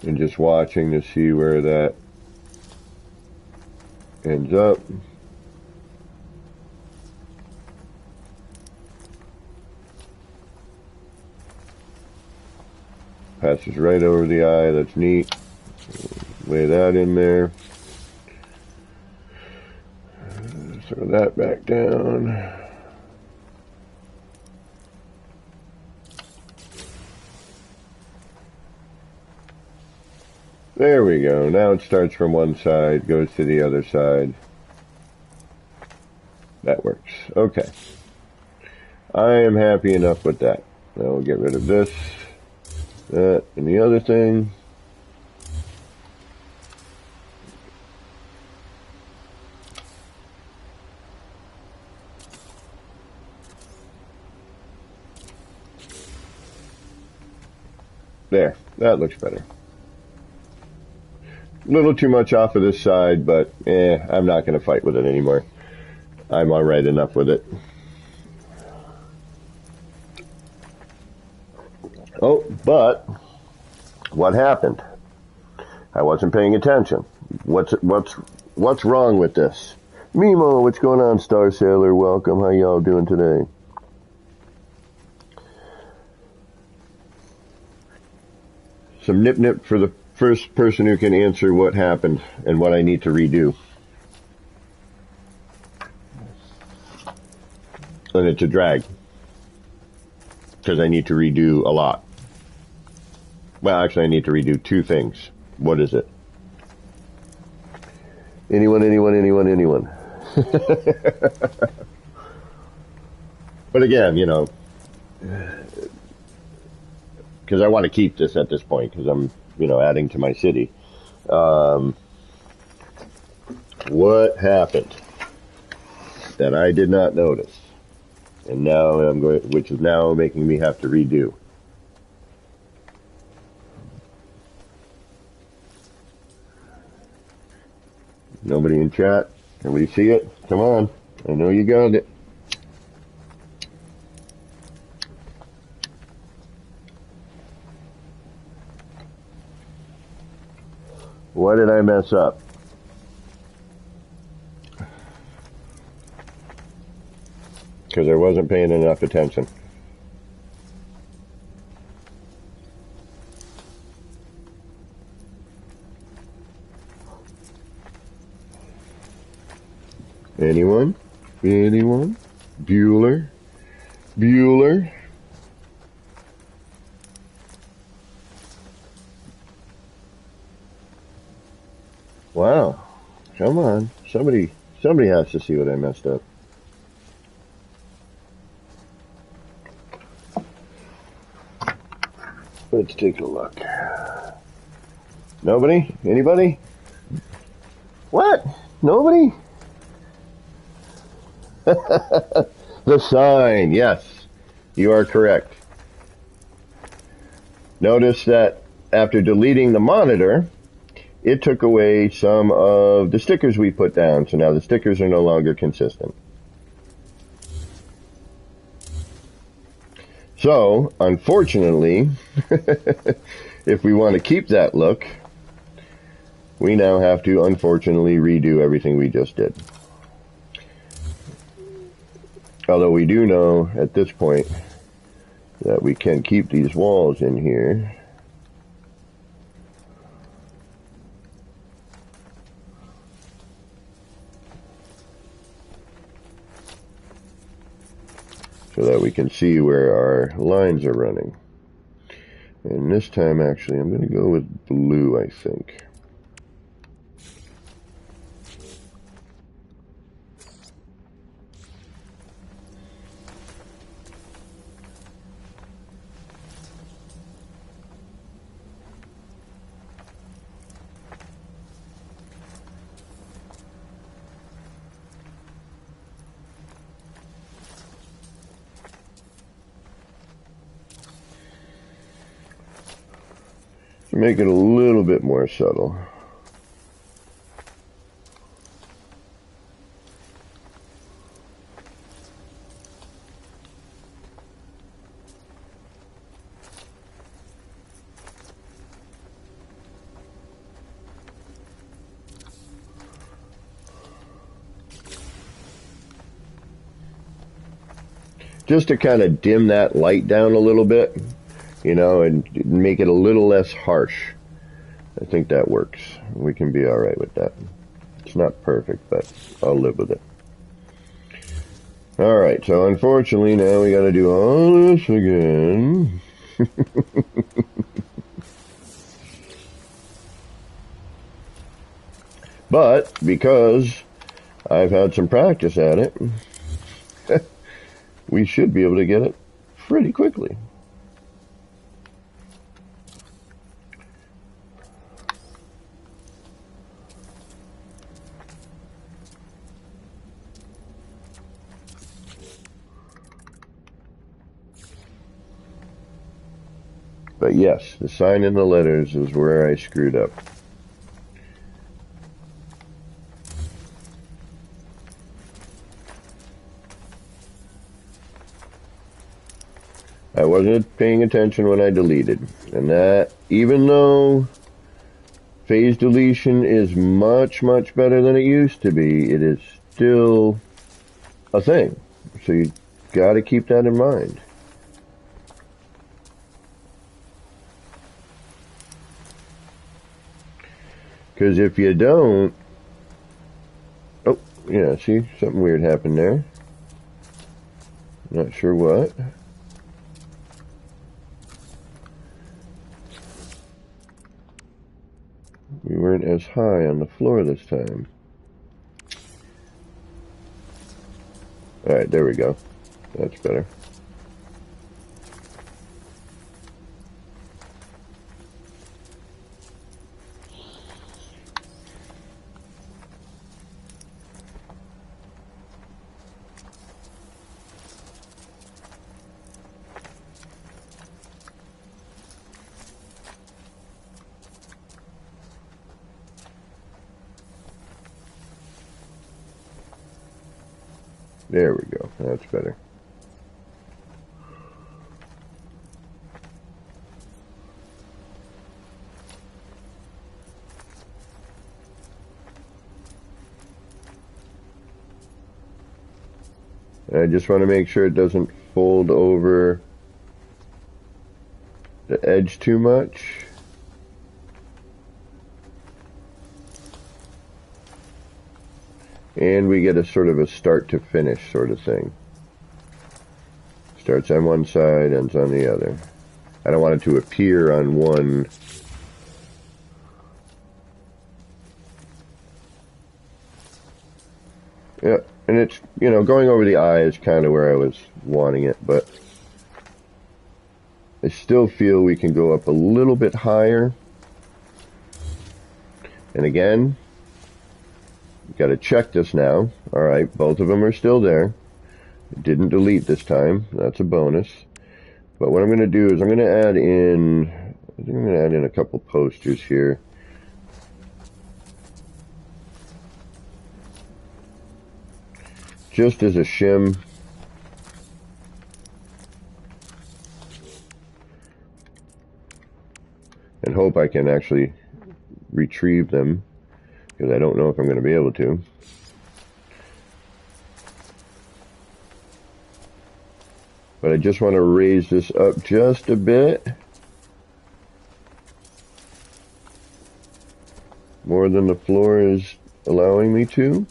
And just watching to see where that ends up. Passes right over the eye, that's neat. Lay that in there. Throw that back down. There we go. Now it starts from one side, goes to the other side. That works. Okay. I am happy enough with that. Now we'll get rid of this, that, and the other thing. There. That looks better. A little too much off of this side, but I'm not going to fight with it anymore. I'm alright enough with it. Oh, but what happened? I wasn't paying attention. What's wrong with this? Mimo, what's going on, Star Sailor? Welcome. How y'all doing today? Some nip for the first person who can answer what happened and what I need to redo. And it's a drag. Because I need to redo a lot. Well, actually I need to redo two things. What is it? Anyone? But again, you know, because I want to keep this at this point, because I'm, you know, adding to my city. What happened that I did not notice, and now I'm going, which is now making me have to redo? Nobody in chat? Everybody see it? Come on, I know you got it. What did I mess up? Because I wasn't paying enough attention. Anyone? Anyone? Bueller? Bueller? Wow. Come on. Somebody has to see what I messed up. Let's take a look. Nobody? Anybody? What? Nobody? The sign, yes. You are correct. Notice that after deleting the monitor, it took away some of the stickers we put down, so now the stickers are no longer consistent. So, unfortunately, if we want to keep that look, we now have to, unfortunately, redo everything we just did. Although we do know, at this point, that we can keep these walls in here. So that we can see where our lines are running. And this time, actually, I'm going to go with blue, I think. To make it a little bit more subtle. Just to kind of dim that light down a little bit, you know, and make it a little less harsh. I think that works. We can be alright with that. It's not perfect, but I'll live with it. Alright, so unfortunately now we gotta do all this again. But, because I've had some practice at it, we should be able to get it pretty quickly. But yes, the sign in the letters is where I screwed up. I wasn't paying attention when I deleted. And that, even though phase deletion is much, much better than it used to be, it is still a thing. So you gotta keep that in mind. Because if you don't... Oh, yeah, see? Something weird happened there. Not sure what. We weren't as high on the floor this time. Alright, there we go. That's better. There we go. That's better. I just want to make sure it doesn't fold over the edge too much. And we get a sort of a start to finish sort of thing. Starts on one side, ends on the other. I don't want it to appear on one. Yeah, and it's, you know, going over the eye is kind of where I was wanting it, but I still feel we can go up a little bit higher. And again, you got to check this now. All right, both of them are still there. It didn't delete this time. That's a bonus. But what I'm going to do is I'm going to add in, I think I'm going to add in a couple posters here. Just as a shim. And hope I can actually retrieve them, because I don't know if I'm going to be able to. But I just want to raise this up just a bit. More than the floor is allowing me to.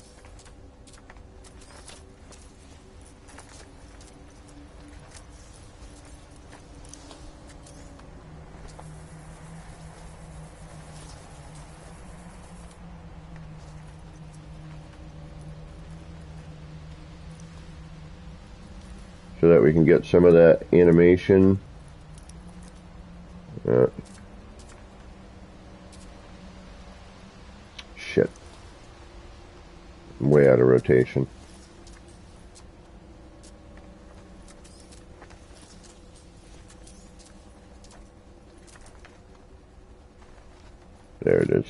So that we can get some of that animation. Shit. I'm way out of rotation. There it is.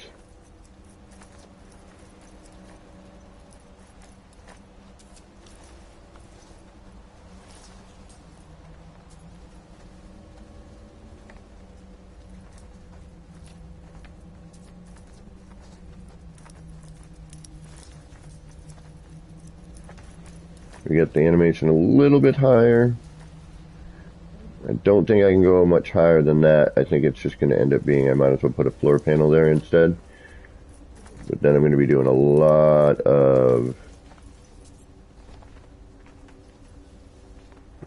We get the animation a little bit higher. I don't think I can go much higher than that. I think it's just going to end up being, I might as well put a floor panel there instead. But then I'm going to be doing a lot of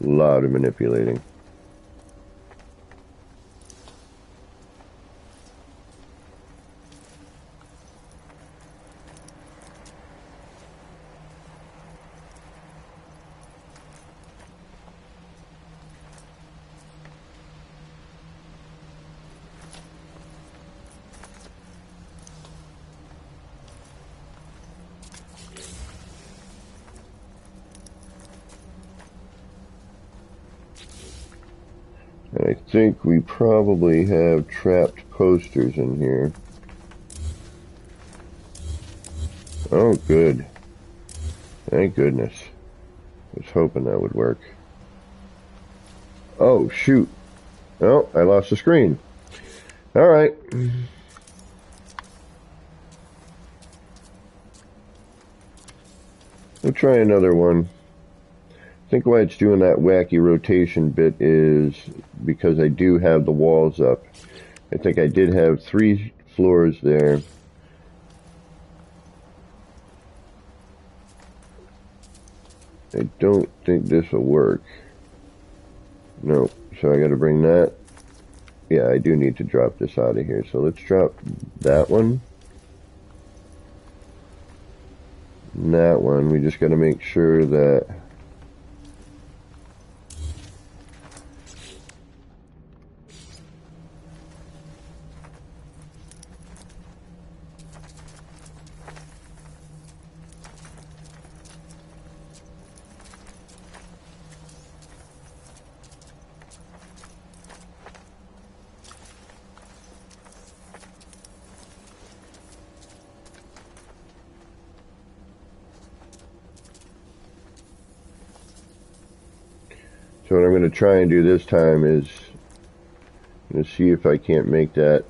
manipulating. And I think we probably have trapped posters in here. Oh, good. Thank goodness. I was hoping that would work. Oh, shoot. Oh, I lost the screen. All right. We'll try another one. I think why it's doing that wacky rotation bit is because I do have the walls up. I think I did have 3 floors there. I don't think this will work. No, so I got to bring that. Yeah, I do need to drop this out of here. So let's drop that one. And that one. We just got to make sure that So what I'm going to try and do this time is I'm going to see if I can't make that.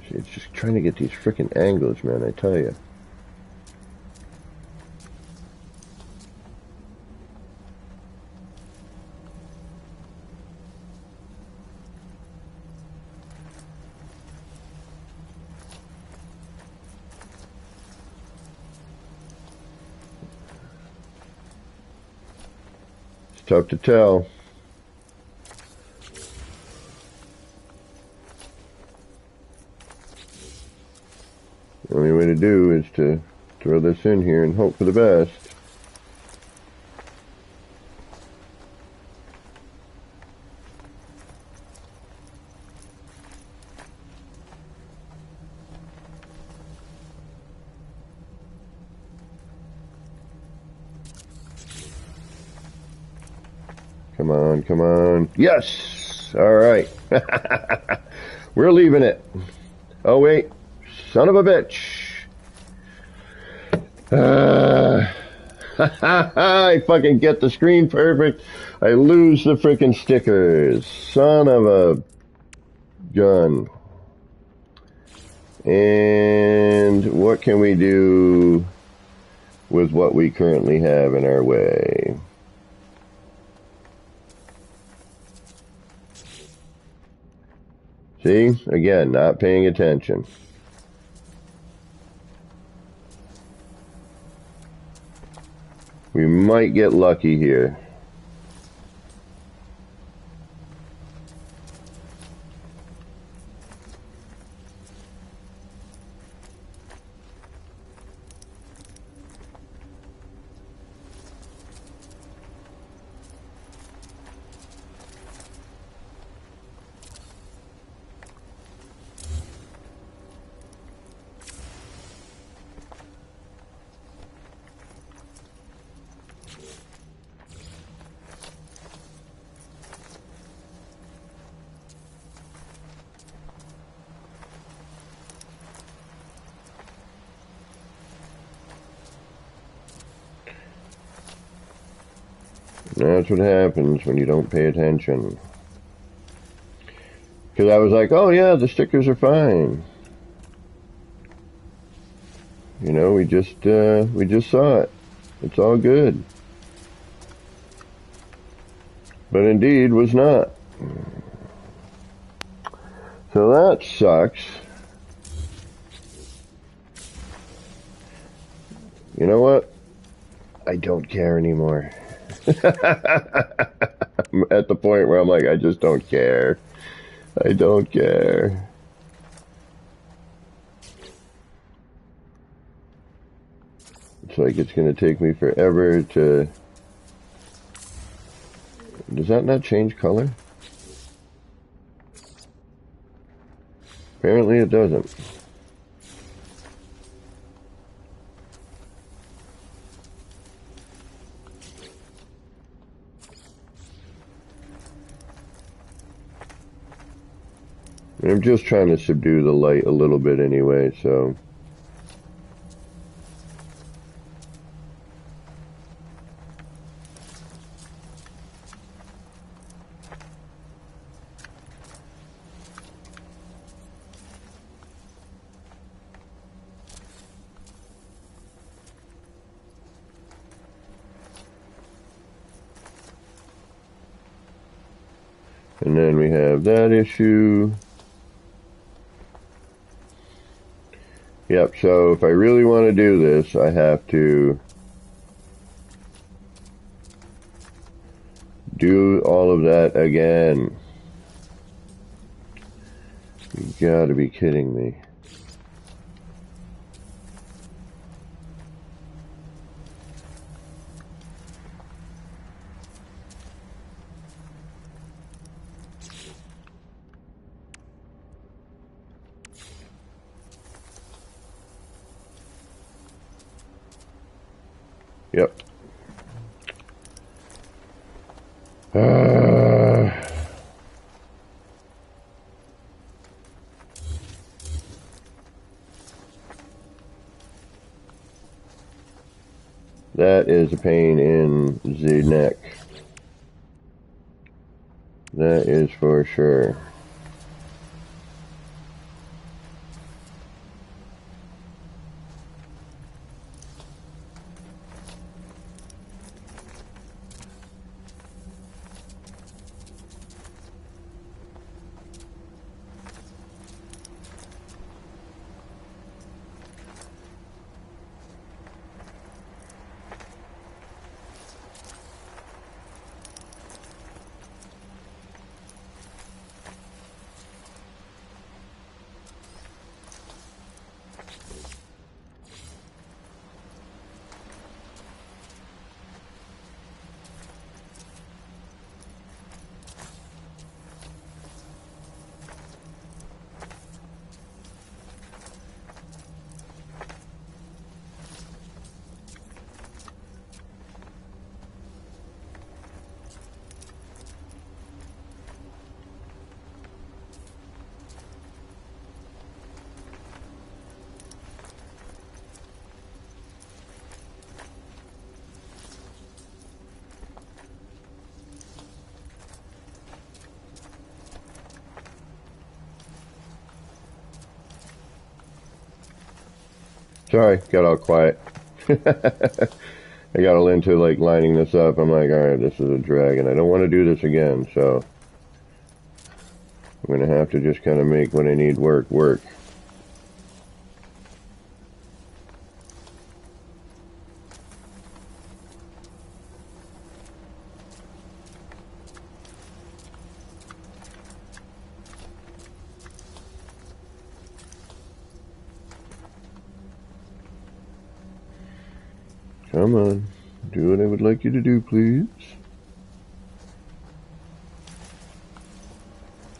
It's just trying to get these frickin' angles, man, I tell you. tough to tell. The only way to do is to throw this in here and hope for the best. Come on, come on. Yes! Alright. We're leaving it. Oh, wait. Son of a bitch. I fucking get the screen perfect. I lose the frickin' stickers. Son of a gun. And what can we do with what we currently have in our way? See? Again, not paying attention. We might get lucky here. That's what happens when you don't pay attention. Because I was like, oh yeah, the stickers are fine. You know, we just saw it. It's all good. But indeed was not. So that sucks. You know what? I don't care anymore. I'm at the point where I'm like, I just don't care. I don't care. It's like it's going to take me forever to... Does that not change color? Apparently it doesn't. I'm just trying to subdue the light a little bit anyway, so... And then we have that issue. Yep, so if I really want to do this, I have to do all of that again. You gotta be kidding me. Yep. That is a pain in the neck. That is for sure. Sorry, got all quiet. I got all into like lining this up. I'm like, alright, this is a drag, and I don't want to do this again, so I'm going to have to just kind of make what I need work. Come on, do what I would like you to do, please.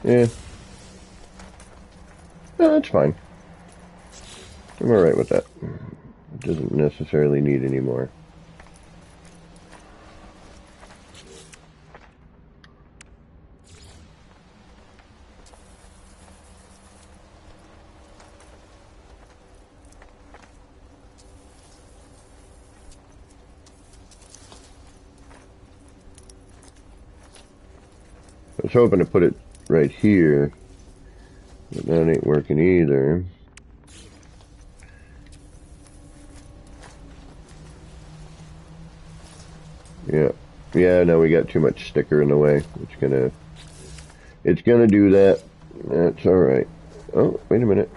Yeah. No, that's fine. I'm alright with that. It doesn't necessarily need any more. I was hoping to put it right here, but that ain't working either. Yeah, no, we got too much sticker in the way. It's gonna do that. That's alright. Oh, wait a minute.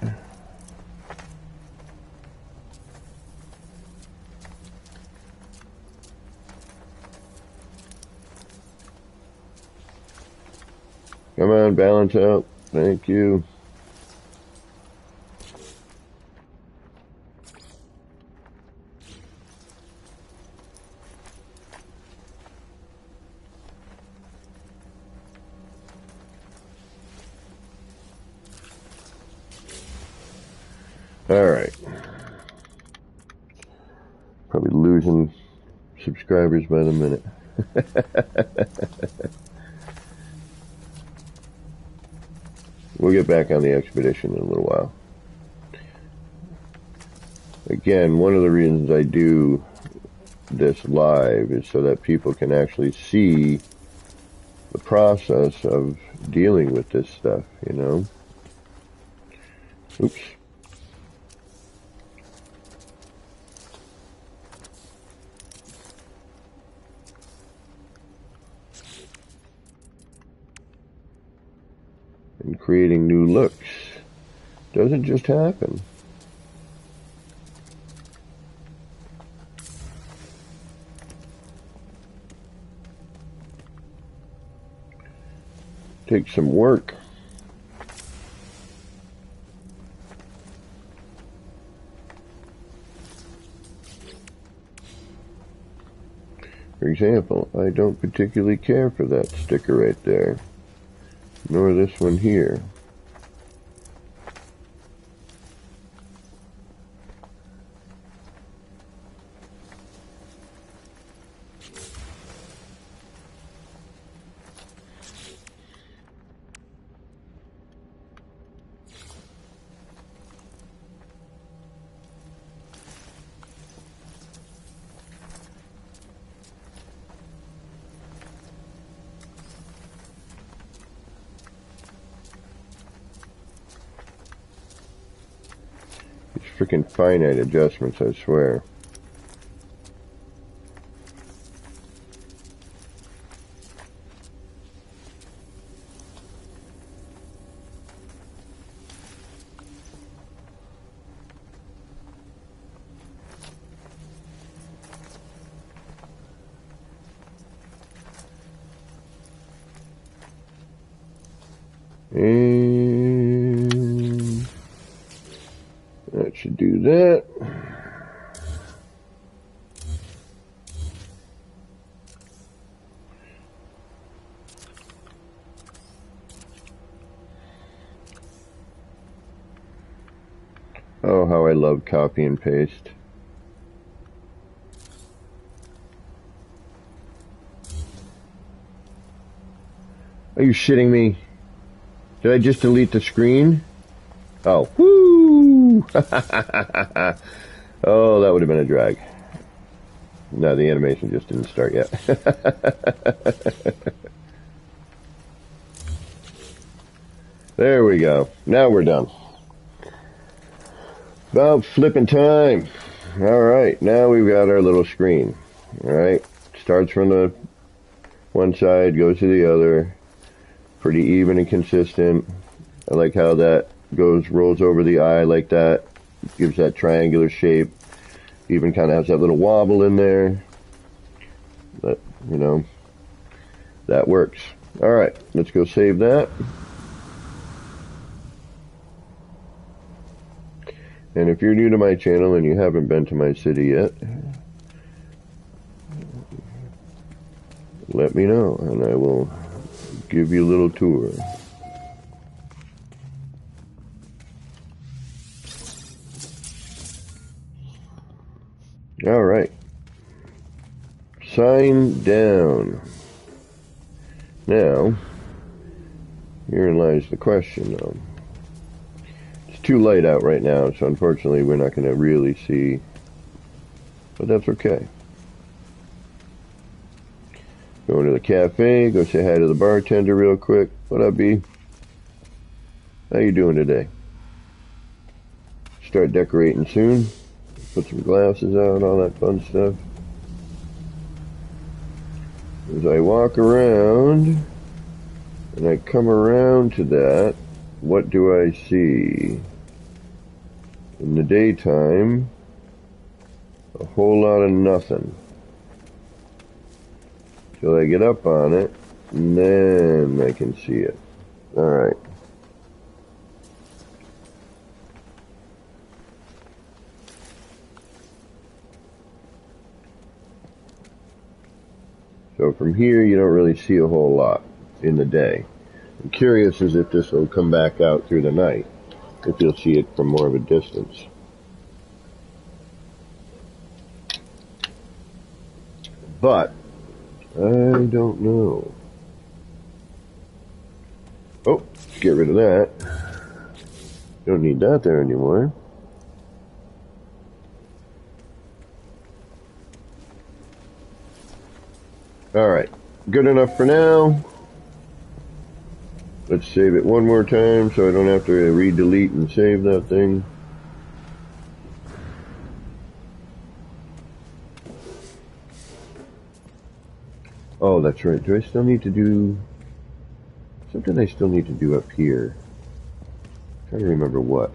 Come on, balance out. Thank you. Alright. Probably losing subscribers by the minute. We'll get back on the expedition in a little while. Again, one of the reasons I do this live is so that people can actually see the process of dealing with this stuff, you know? Oops. And creating new looks doesn't just happen. Takes some work. For example, I don't particularly care for that sticker right there, nor this one here. Freaking finite adjustments, I swear. And that should do that. Oh, how I love copy and paste. Are you shitting me? Did I just delete the screen? Oh, woo! Oh, that would have been a drag. No, the animation just didn't start yet. There we go. Now we're done. About flipping time. Alright, now we've got our little screen. Alright, starts from the one side, goes to the other. Pretty even and consistent. I like how that rolls over the eye like that. Gives that triangular shape. Even kind of has that little wobble in there. But, you know, that works. Alright, let's go save that. And if you're new to my channel and you haven't been to my city yet, let me know and I will give you a little tour. Alright. Sign down. Now, herein lies the question though. It's too light out right now, so unfortunately we're not going to really see, but that's okay. Go into the cafe, go say hi to the bartender real quick. What up, B? How you doing today? Start decorating soon. Put some glasses out, all that fun stuff. As I walk around, and I come around to that, what do I see? In the daytime, a whole lot of nothing. Till I get up on it, and then I can see it. Alright. So from here, you don't really see a whole lot in the day. I'm curious as if this will come back out through the night, if you'll see it from more of a distance. But I don't know. Oh, let's get rid of that. Don't need that there anymore. Alright, good enough for now. Let's save it one more time so I don't have to re-delete and save that thing. Oh, that's right. Do I still need to do something I still need to do up here? I'm trying to remember what.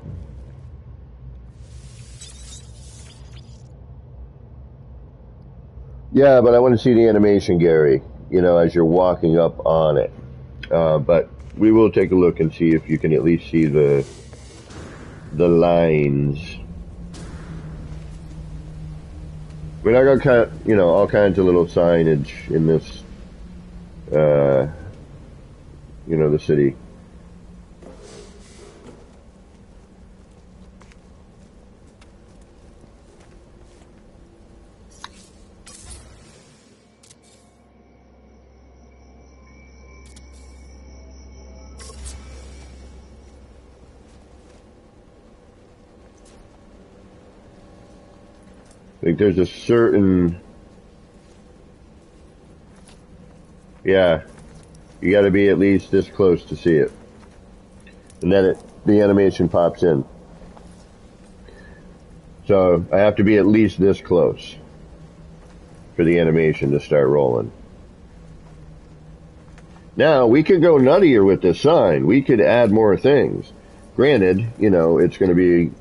Yeah, but I want to see the animation, Gary, you know, as you're walking up on it. But we will take a look and see if you can at least see the lines. We're not gonna cut, you know, all kinds of little signage in this, you know, the city. Like there's a certain, yeah, you got to be at least this close to see it, and then the animation pops in. So I have to be at least this close for the animation to start rolling. Now we could go nuttier with this sign. We could add more things. Granted, you know, it's going to be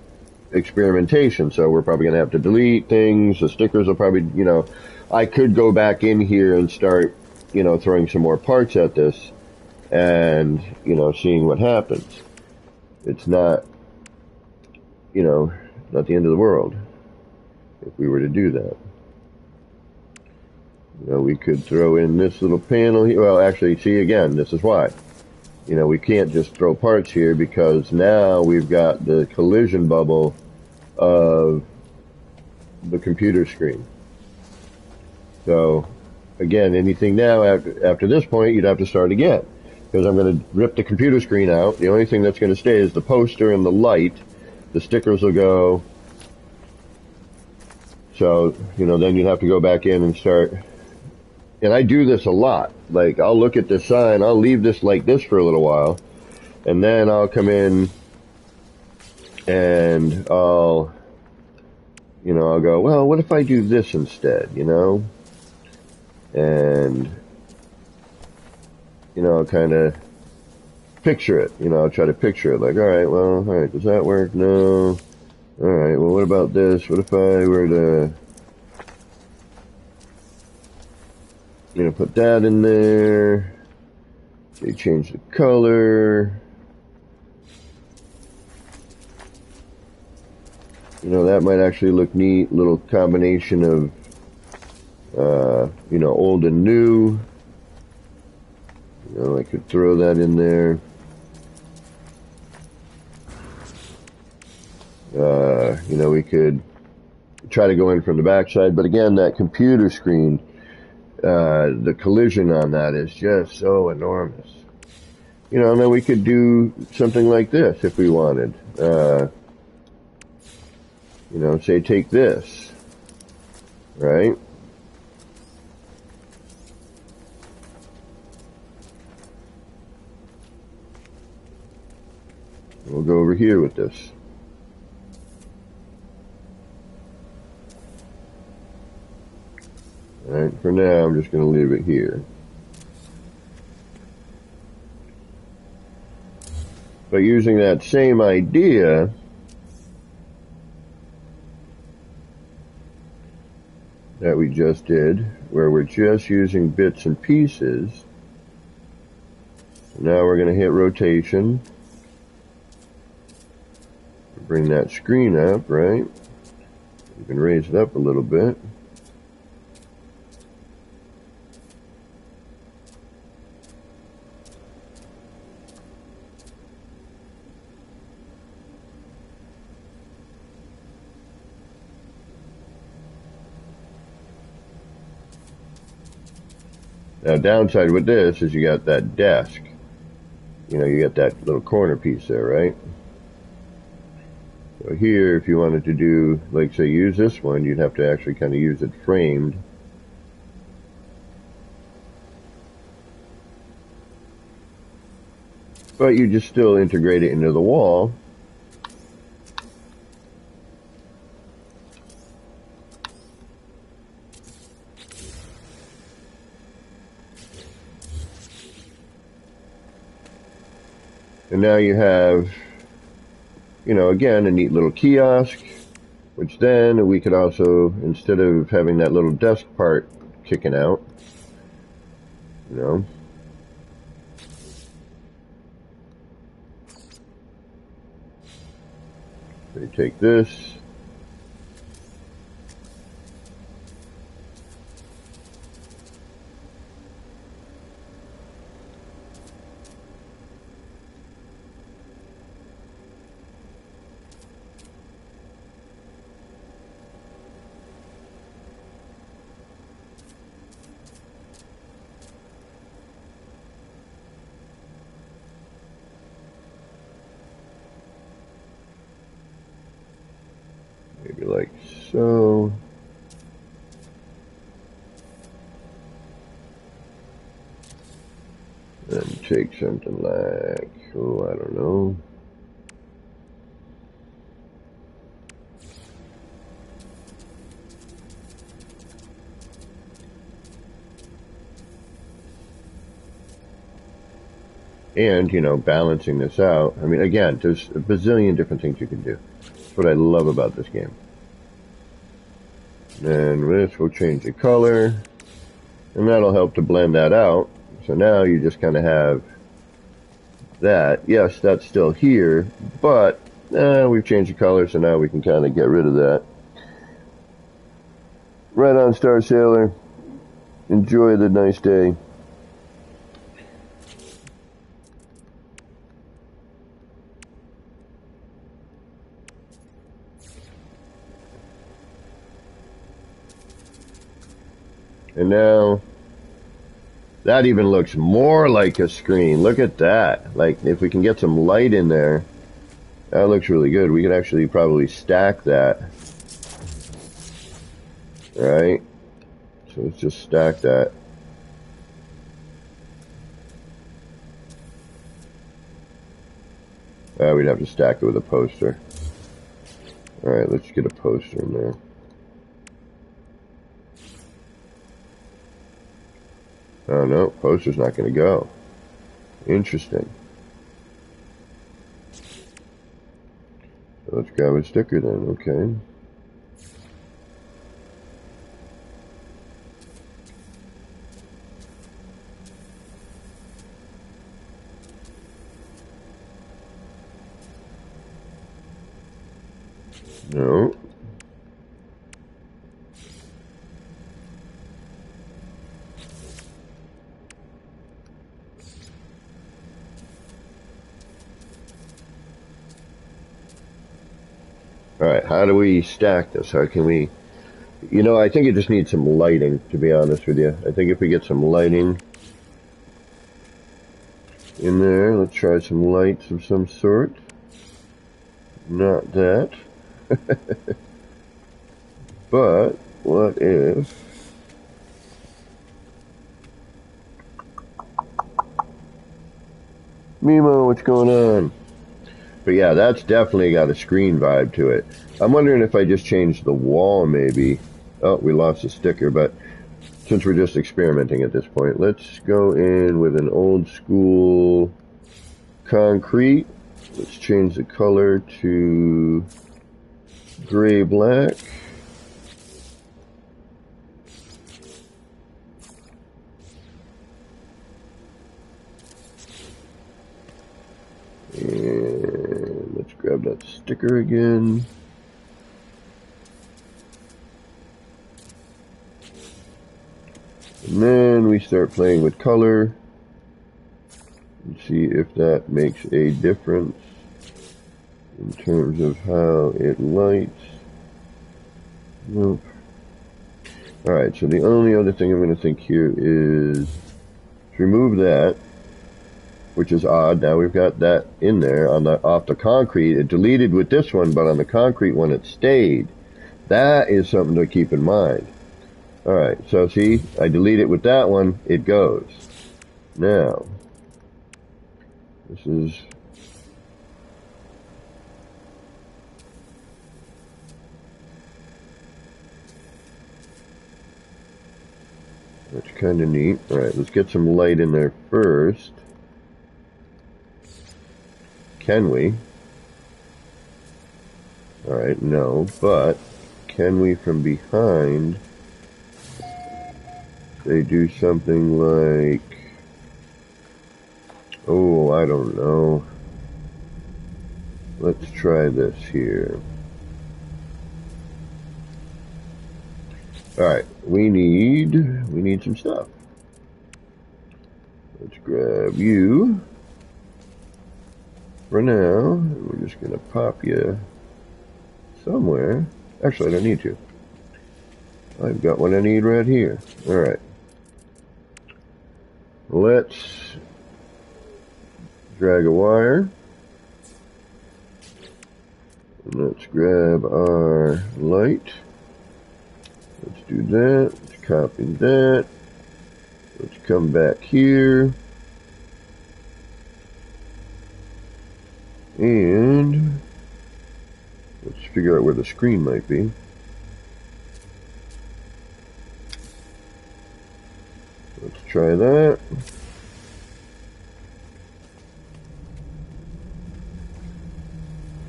experimentation, so we're probably going to have to delete things. The stickers will probably, you know, I could go back in here and start, you know, throwing some more parts at this and, you know, seeing what happens. It's not, you know, not the end of the world if we were to do that. You know, we could throw in this little panel here. Well, actually, see, again, this is why. You know, we can't just throw parts here because now we've got the collision bubble of the computer screen. So, again, anything now after this point, you'd have to start again. Because I'm going to rip the computer screen out. The only thing that's going to stay is the poster and the light. The stickers will go. So, you know, then you'd have to go back in and start. And I do this a lot. Like, I'll look at this sign, I'll leave this like this for a little while, and then I'll come in and I'll go, well, what if I do this instead, and, I'll kind of picture it, I'll try to picture it, like, all right, does that work? No. All right, well, what about this? What if I were to, put that in there? They change the color. That might actually look neat. Little combination of, old and new. I could throw that in there. We could try to go in from the backside, but again, that computer screen, the collision on that is just so enormous. And then we could do something like this if we wanted. Say take this, right? We'll go over here with this. Alright, for now I'm just going to leave it here. But using that same idea, that we just did, where we're just using bits and pieces, now we're going to hit rotation. Bring that screen up, right? You can raise it up a little bit. Now, downside with this is you got that desk. You got that little corner piece there, right? So here, if you wanted to do, like, say, use this one, you'd have to actually kind of use it framed. But you just still integrate it into the wall. And now you have, again, a neat little kiosk, which then we could also, instead of having that little desk part kicking out, we take this, maybe like so. And take something like, I don't know. And, balancing this out. I mean, again, there's a bazillion different things you can do. That's what I love about this game. And this will change the color. And that'll help to blend that out. So now you just kind of have that. Yes, that's still here, but we've changed the color, so now we can kind of get rid of that. Right on, Star Sailor. Enjoy the nice day. And now, that even looks more like a screen. Look at that. Like, if we can get some light in there, that looks really good. We could actually probably stack that. Right? So let's just stack that. We'd have to stack it with a poster. Alright, let's get a poster in there. Oh no, poster's not going to go. Interesting. So let's grab a sticker then, okay. No. Alright, how do we stack this? How can we... You know, I think it just needs some lighting, to be honest with you. I think if we get some lighting in there, let's try some lights of some sort. Not that. But, what if... Mimo, what's going on? But yeah, that's definitely got a screen vibe to it. I'm wondering if I just change the wall, maybe. Oh, we lost a sticker, but since we're just experimenting at this point, let's go in with an old school concrete. Let's change the color to gray-black. And let's grab that sticker again. And then we start playing with color and see if that makes a difference in terms of how it lights. Nope. Alright, so the only other thing I'm going to think here is to remove that, which is odd. Now we've got that in there on the off the concrete. It deleted with this one, but on the concrete one it stayed. That is something to keep in mind. Alright, so see, I delete it with that one, it goes. Now, this is... That's kind of neat. Alright, let's get some light in there first. Can we? Alright, no, but can we from behind they do something like, oh, I don't know. Let's try this here. Alright, we need some stuff. Let's grab you. For now, we're just gonna pop you somewhere. Actually, I don't need to. I've got what I need right here. Alright. Let's drag a wire. Let's grab our light. Let's do that. Let's copy that. Let's come back here. And let's figure out where the screen might be. Let's try that.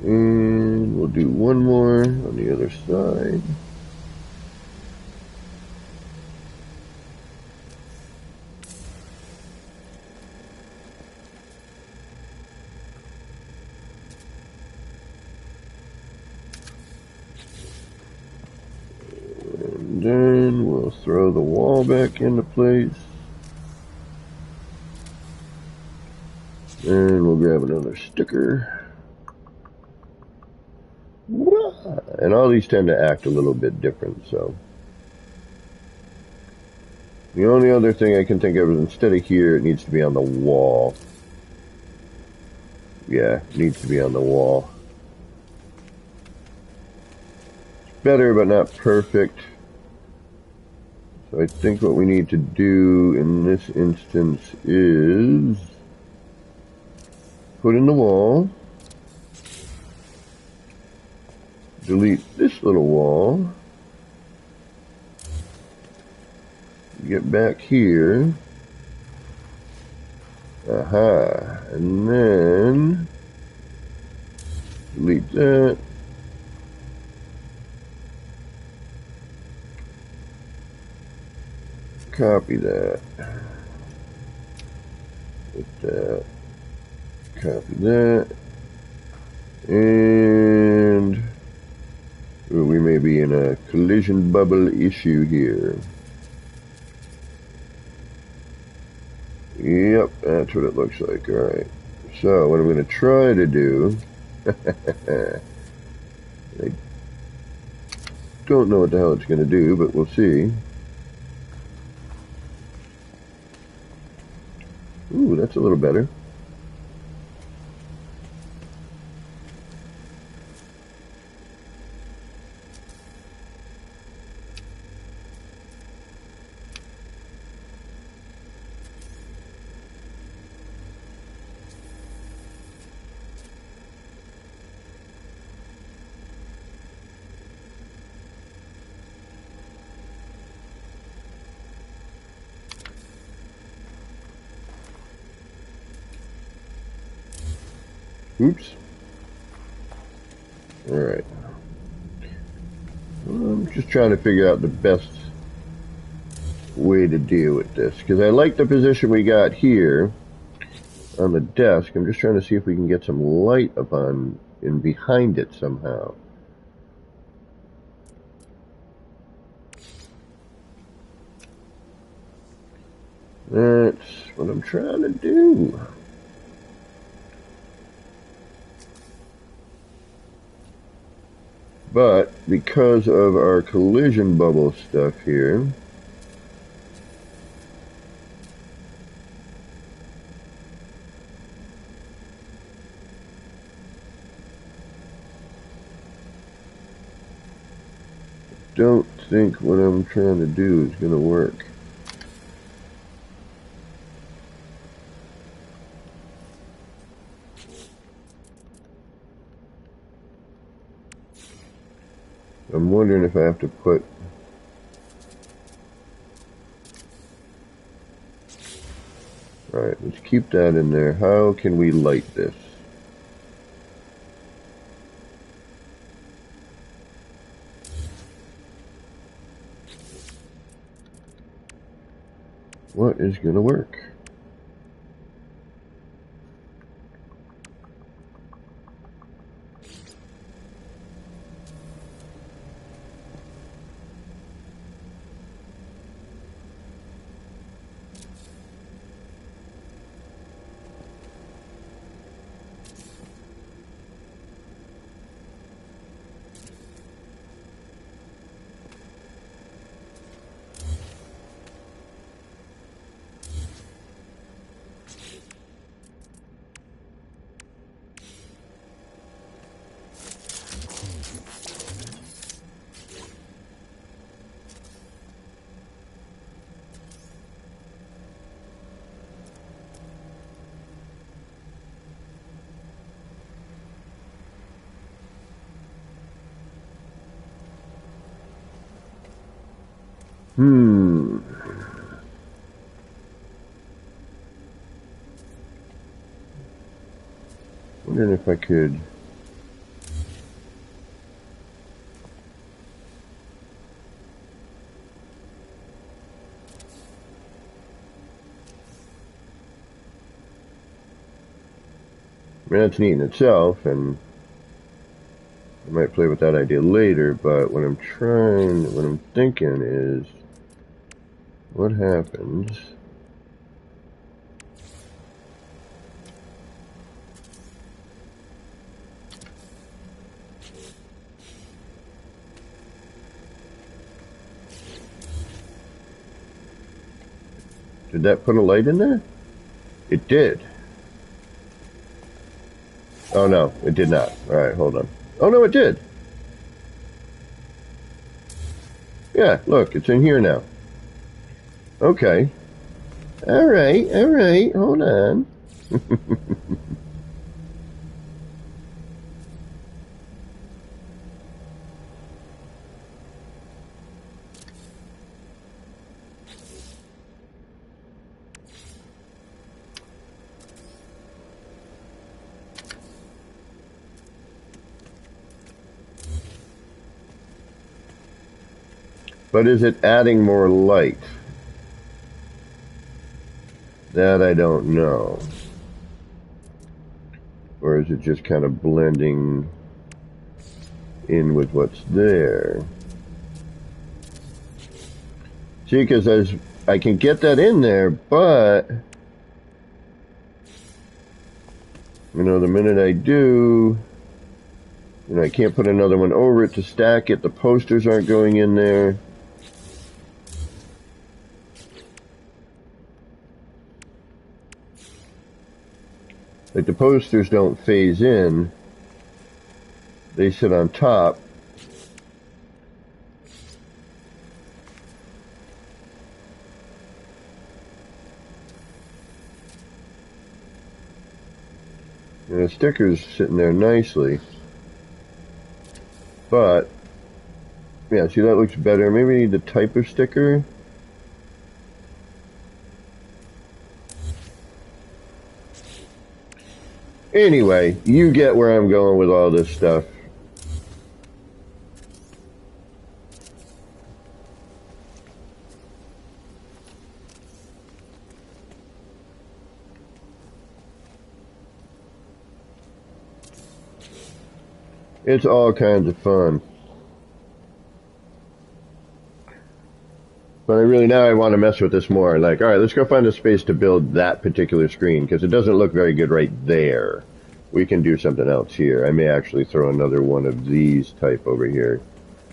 And we'll do one more on the other side. And then we'll throw the wall back into place. And we'll grab another sticker. And all these tend to act a little bit different, so. The only other thing I can think of is instead of here, it needs to be on the wall. Yeah, it needs to be on the wall. It's better, but not perfect. So I think what we need to do in this instance is put in the wall. delete this little wall. Get back here. Aha. And then delete that. Copy that. Hit that. Copy that. And we may be in a collision bubble issue here. Yep, that's what it looks like. Alright. So, what I'm going to try to do... I don't know what the hell it's going to do, but we'll see. Ooh, that's a little better. Oops. Alright. I'm just trying to figure out the best way to deal with this, because I like the position we got here on the desk. I'm just trying to see if we can get some light up on and behind it somehow. That's what I'm trying to do. But because of our collision bubble stuff here, don't think what I'm trying to do is going to work. I'm wondering if I have to put... Alright, let's keep that in there. How can we light this? What is going to work? Wondering if I could... I mean, that's neat in itself, and I might play with that idea later, but what I'm thinking is, what happens did that put a light in there? It did. Oh no, it did not. Alright, hold on. Oh no, it did. Yeah, look, it's in here now. Okay. Alright, hold on. But is it adding more light? That I don't know. Or is it just kind of blending in with what's there? See, because I can get that in there, but you know, the minute I do, you know, I can't put another one over it to stack it. The posters aren't going in there. Like the posters don't phase in. They sit on top. And the sticker's sitting there nicely. But, yeah, see that looks better. Maybe we need the type of sticker. Anyway, you get where I'm going with all this stuff. It's all kinds of fun. But now I want to mess with this more. Like, alright, let's go find a space to build that particular screen, because it doesn't look very good right there. We can do something else here. I may actually throw another one of these type over here.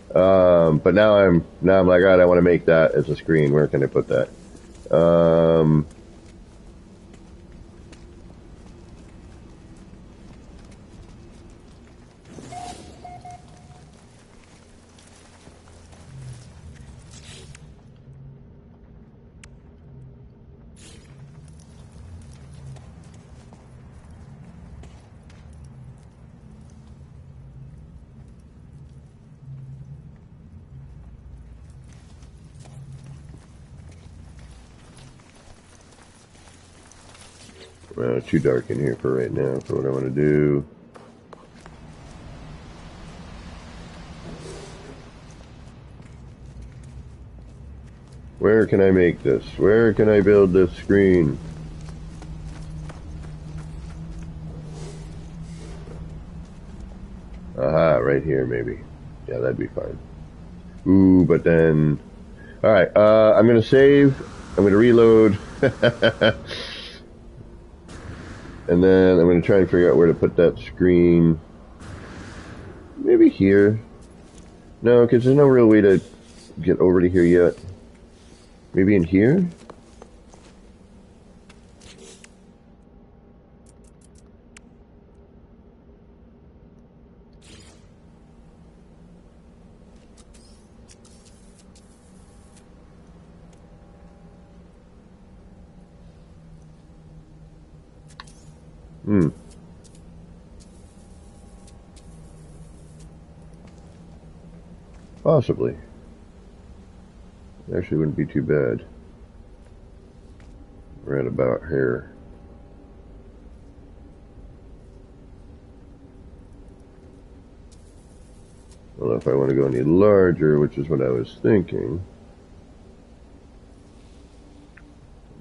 But now I'm like, alright, I want to make that as a screen. Where can I put that? Well, too dark in here for right now, for what I want to do. Where can I make this? Where can I build this screen? Aha, right here maybe. Yeah, that'd be fine. Ooh, but then... Alright, I'm gonna save. I'm gonna reload. And then I'm going to try and figure out where to put that screen. Maybe here. No, because there's no real way to get over to here yet. Maybe in here? Possibly. Actually wouldn't be too bad. Right about here. Well, if I want to go any larger, which is what I was thinking,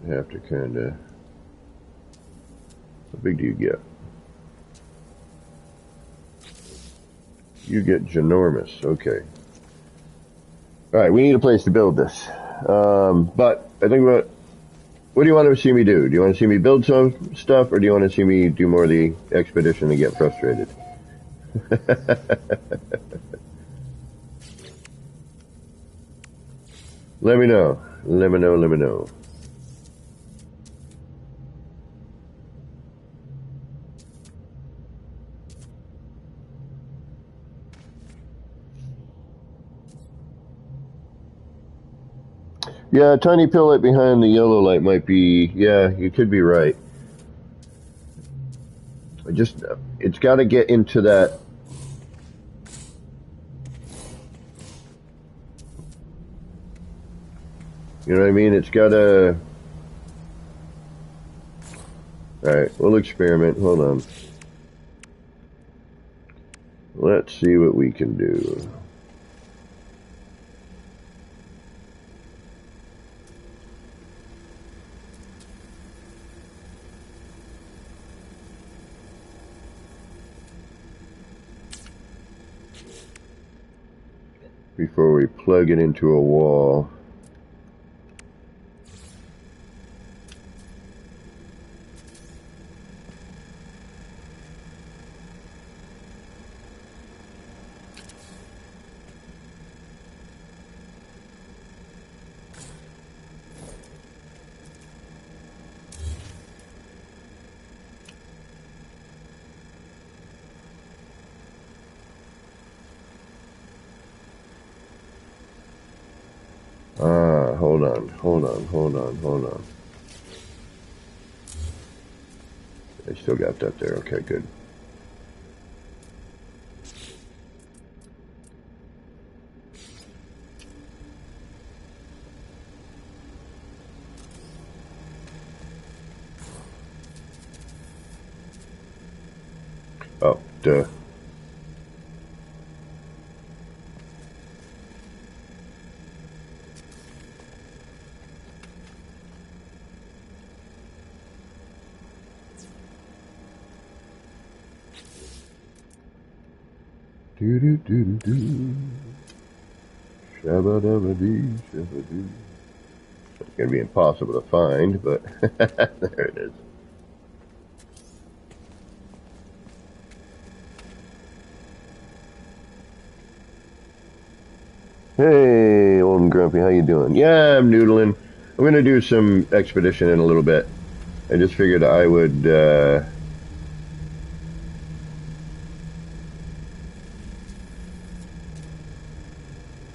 I have to kind of... How big do you get? You get ginormous. Okay. Alright, we need a place to build this. But I think what do you want to see me do? Do you want to see me build some stuff, or do you want to see me do more of the expedition and get frustrated? Let me know. Let me know, let me know. Yeah, a tiny pill light behind the yellow light might be, yeah, you could be right. It's got to get into that. You know what I mean? It's got to... Alright, we'll experiment. Hold on. Let's see what we can do. before we plug it into a wall. Hold on. I still got that there. Okay, good. Oh, duh. Do-do-do-do-do. Shabba-dabba-dee, shabba-doo. It's going to be impossible to find, but there it is. Hey, old and grumpy, how you doing? Yeah, I'm noodling. I'm going to do some expedition in a little bit. I just figured I would,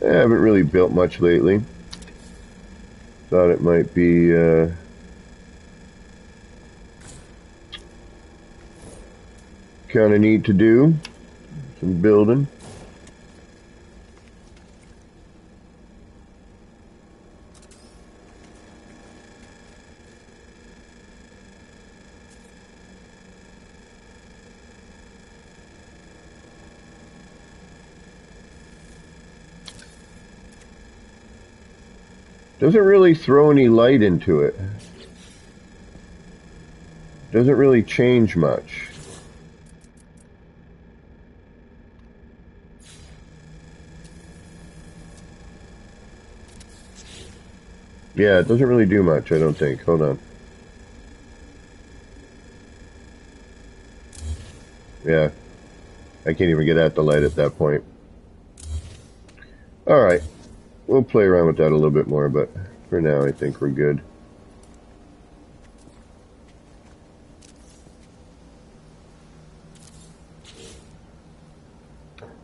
I haven't really built much lately. Thought it might be, kind of neat to do. Some building. Doesn't really throw any light into it. Doesn't really change much. Yeah, it doesn't really do much, I don't think. Hold on. Yeah. I can't even get at the light at that point. Alright. We'll play around with that a little bit more, but for now I think we're good.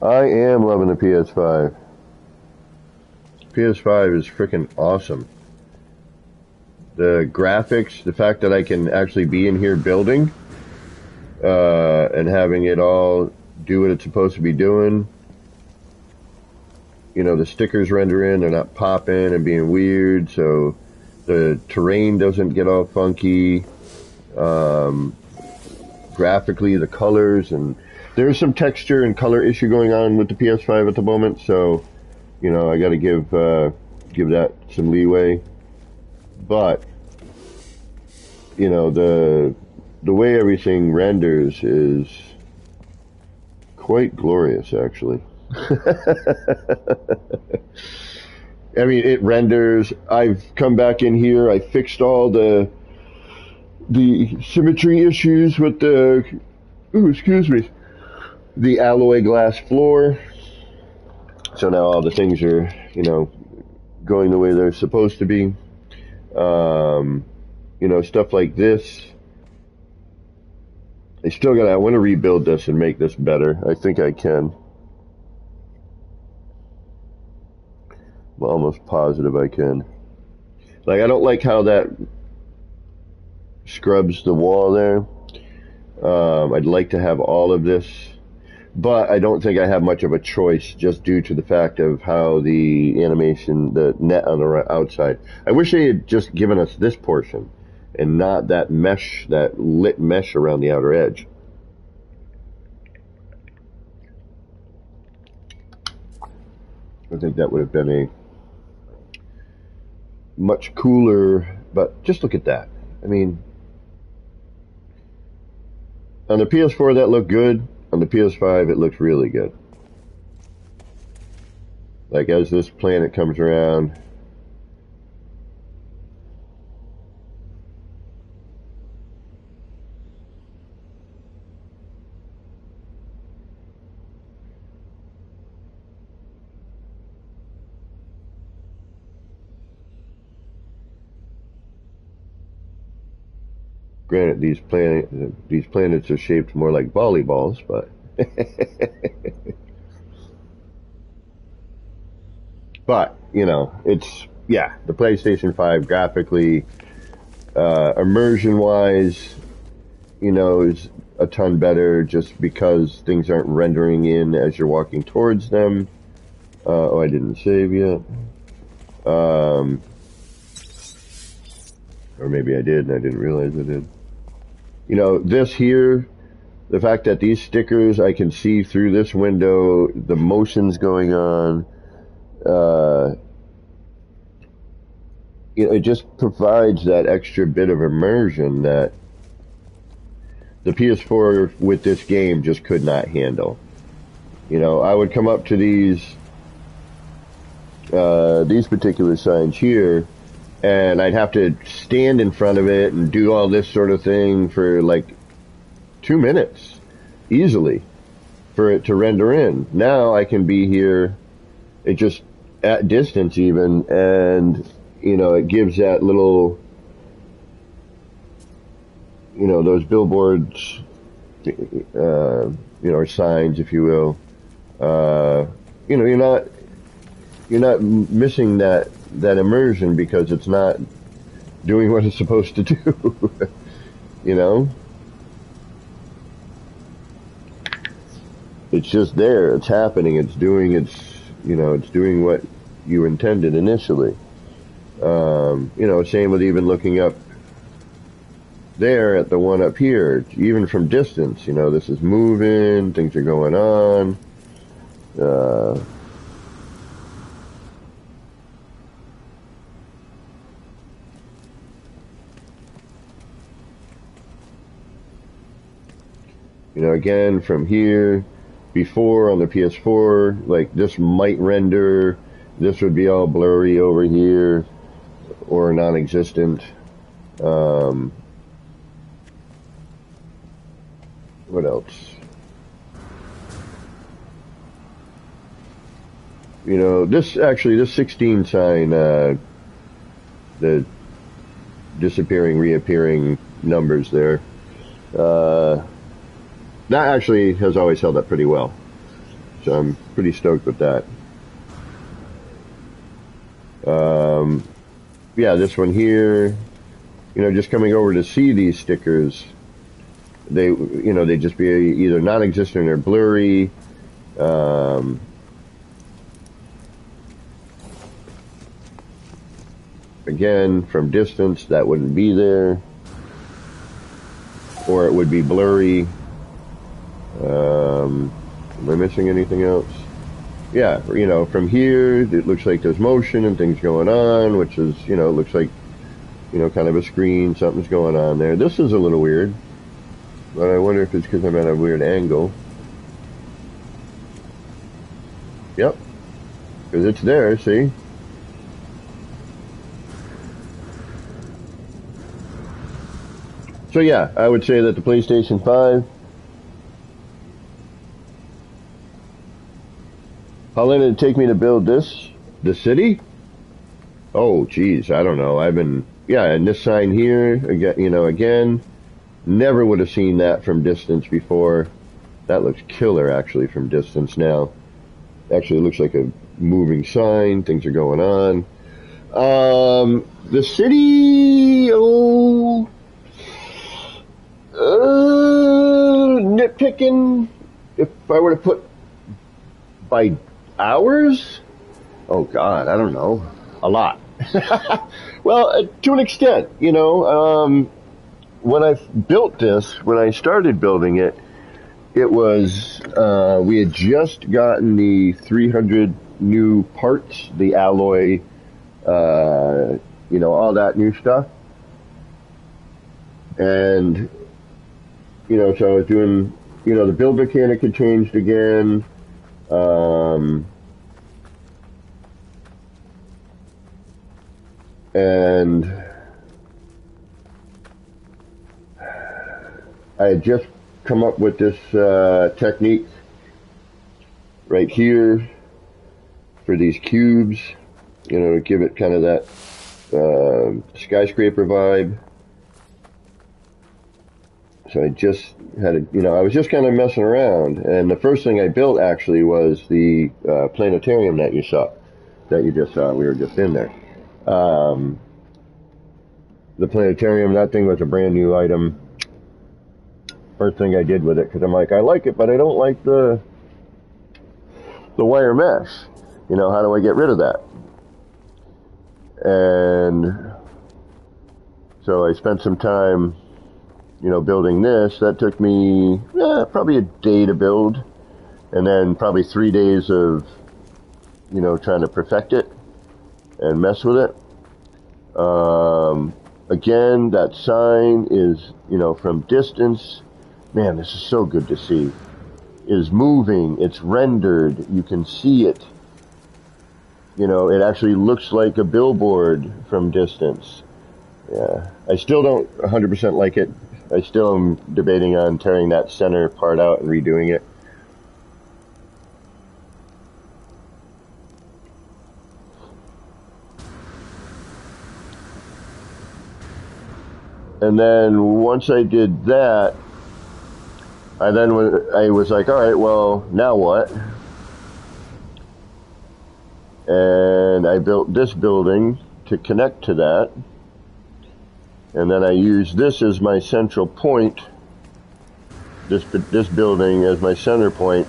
I am loving the PS5. PS5 is freaking awesome. The graphics, the fact that I can actually be in here building, and having it all do what it's supposed to be doing. You know, the stickers render in, they're not popping and being weird, so the terrain doesn't get all funky. Graphically, the colors, and there's some texture and color issue going on with the PS5 at the moment, so, you know, I gotta give that some leeway. But, you know, the way everything renders is quite glorious, actually. I mean, it renders. I've come back in here. I fixed all the symmetry issues with the, the alloy glass floor. So now all the things are, you know, going the way they're supposed to be. You know, stuff like this. I want to rebuild this and make this better. I think I can. I'm almost positive I can. Like, I don't like how that scrubs the wall there. I'd like to have all of this, but I don't think I have much of a choice just due to the fact of how the animation, the net on the outside. I wish they had just given us this portion and not that mesh, that lit mesh around the outer edge. I think that would have been a much cooler, but just look at that. I mean, on the PS4 that looked good, on the PS5 it looks really good. Like as this planet comes around, granted, these planets are shaped more like volleyballs, but but you know, it's yeah, the PlayStation 5 graphically, immersion wise, you know, is a ton better just because things aren't rendering in as you're walking towards them. Oh, I didn't save yet. Or maybe I did and I didn't realize I did. You know, this here, the fact that these stickers, I can see through this window, the motions going on, you know, it just provides that extra bit of immersion that the PS4 with this game just could not handle. You know, I would come up to these particular signs here, and I'd have to stand in front of it and do all this sort of thing for like 2 minutes, easily, for it to render in. Now I can be here, it just, at distance even, and, you know, it gives that little, you know, those billboards, you know, or signs, if you will. You know, you're not missing that immersion because it's not doing what it's supposed to do. You know, it's just there. It's happening. It's doing it's doing what you intended initially. You know, same with even looking up there at the one up here, even from distance. You know, this is moving. Things are going on. You know, again, from here, before on the PS4, like this might render, this would be all blurry over here, or non-existent. What else? You know, this 16 sign, the disappearing, reappearing numbers there, that actually has always held up pretty well. So I'm pretty stoked with that. Yeah, this one here, you know, just coming over to see these stickers, they just be either non-existent or blurry. Again, from distance, that wouldn't be there, or it would be blurry. Am I missing anything else? Yeah, you know, from here, it looks like there's motion and things going on, which is, you know, it looks like, you know, kind of a screen, something's going on there. This is a little weird, but I wonder if it's because I'm at a weird angle. Yep, because it's there, see? So yeah, I would say that the PlayStation 5, how long did it take me to build this? The city? Oh, geez, I don't know. Yeah, and this sign here, again, you know, again, never would have seen that from distance before. That looks killer, actually, from distance now. Actually, it looks like a moving sign. Things are going on. The city, nitpicking, if I were to put by hours? Oh God, I don't know. A lot. Well, to an extent, you know, when I built this, when I started building it, it was, we had just gotten the 300 new parts, the alloy, you know, all that new stuff. And, you know, so I was doing, you know, the build mechanic had changed again. And I had just come up with this technique right here for these cubes, you know, to give it kind of that skyscraper vibe. So I just had a, you know, I was just kind of messing around, and the first thing I built actually was the planetarium that you saw, that you just saw. We were just in there. The planetarium, that thing was a brand new item. First thing I did with it, because I'm like, I like it, but I don't like the wire mesh. You know, how do I get rid of that? And so I spent some time, you know, building this. That took me probably a day to build, and then probably 3 days of, you know, trying to perfect it and mess with it. Again, that sign is, you know, from distance. Man, this is so good to see. Is moving, it's rendered, you can see it. You know, it actually looks like a billboard from distance. Yeah, I still don't 100% like it. I still am debating on tearing that center part out and redoing it. And then once I did that, I was like, all right, well, now what? And I built this building to connect to that. And then I used this as my central point, this building as my center point.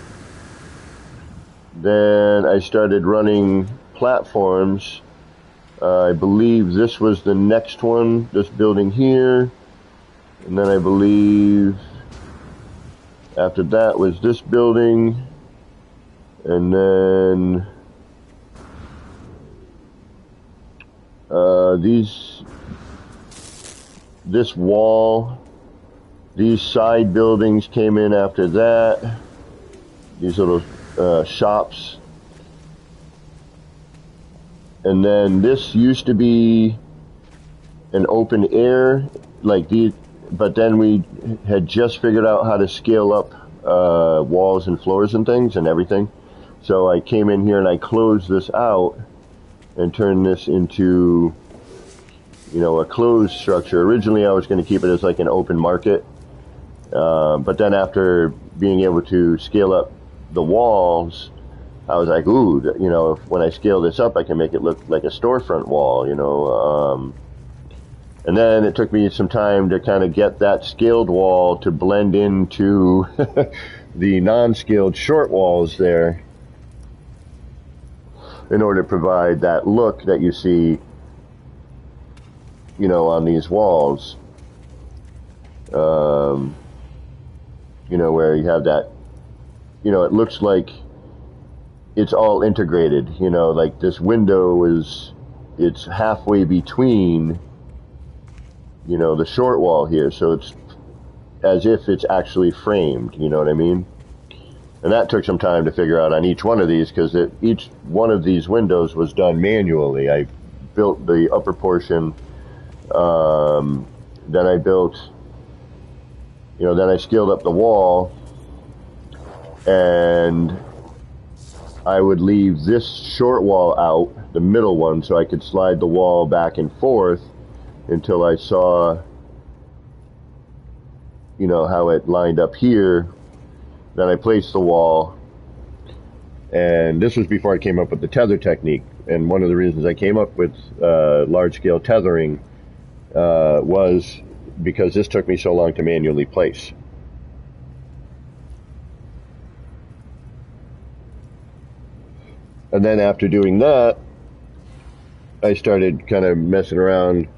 Then I started running platforms. I believe this was the next one, this building here. And then I believe after that was this building. And then this wall, these side buildings came in after that. These little shops. And then this used to be an open air, like these, but then we had just figured out how to scale up walls and floors and things and everything. So I came in here and I closed this out and turned this into, you know, a closed structure. Originally I was going to keep it as like an open market, but then after being able to scale up the walls, I was like, ooh, you know, when I scale this up, I can make it look like a storefront wall, you know. And then it took me some time to kind of get that scaled wall to blend into the non-scaled short walls there in order to provide that look that you see, you know, on these walls. You know, where you have that, you know, it looks like it's all integrated, you know, like this window it's halfway between, you know, the short wall here, so it's as if it's actually framed, you know what I mean? And that took some time to figure out on each one of these, because each one of these windows was done manually. I built the upper portion, then I built, you know, then I scaled up the wall, and I would leave this short wall out, the middle one, so I could slide the wall back and forth until I saw, you know, how it lined up here. Then I placed the wall, and this was before I came up with the tether technique. And one of the reasons I came up with large-scale tethering was because this took me so long to manually place. And then after doing that, I started kind of messing around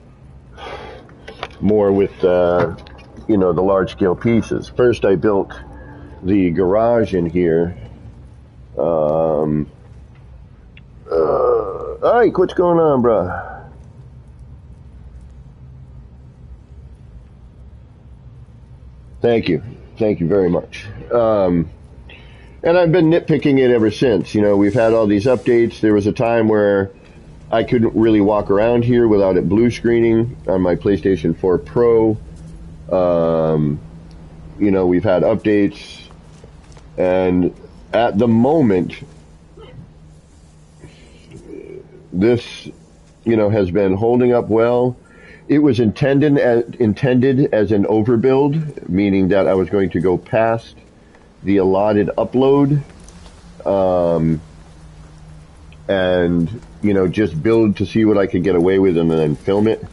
more with, you know, the large-scale pieces. First, I built the garage in here. Ike, what's going on, bruh? Thank you. Thank you very much. And I've been nitpicking it ever since. You know, we've had all these updates. There was a time where I couldn't really walk around here without it blue screening on my PlayStation 4 Pro. You know, we've had updates, and at the moment, this, you know, has been holding up well. It was intended as an overbuild, meaning that I was going to go past the allotted upload, and, you know, just build to see what I could get away with and then film it.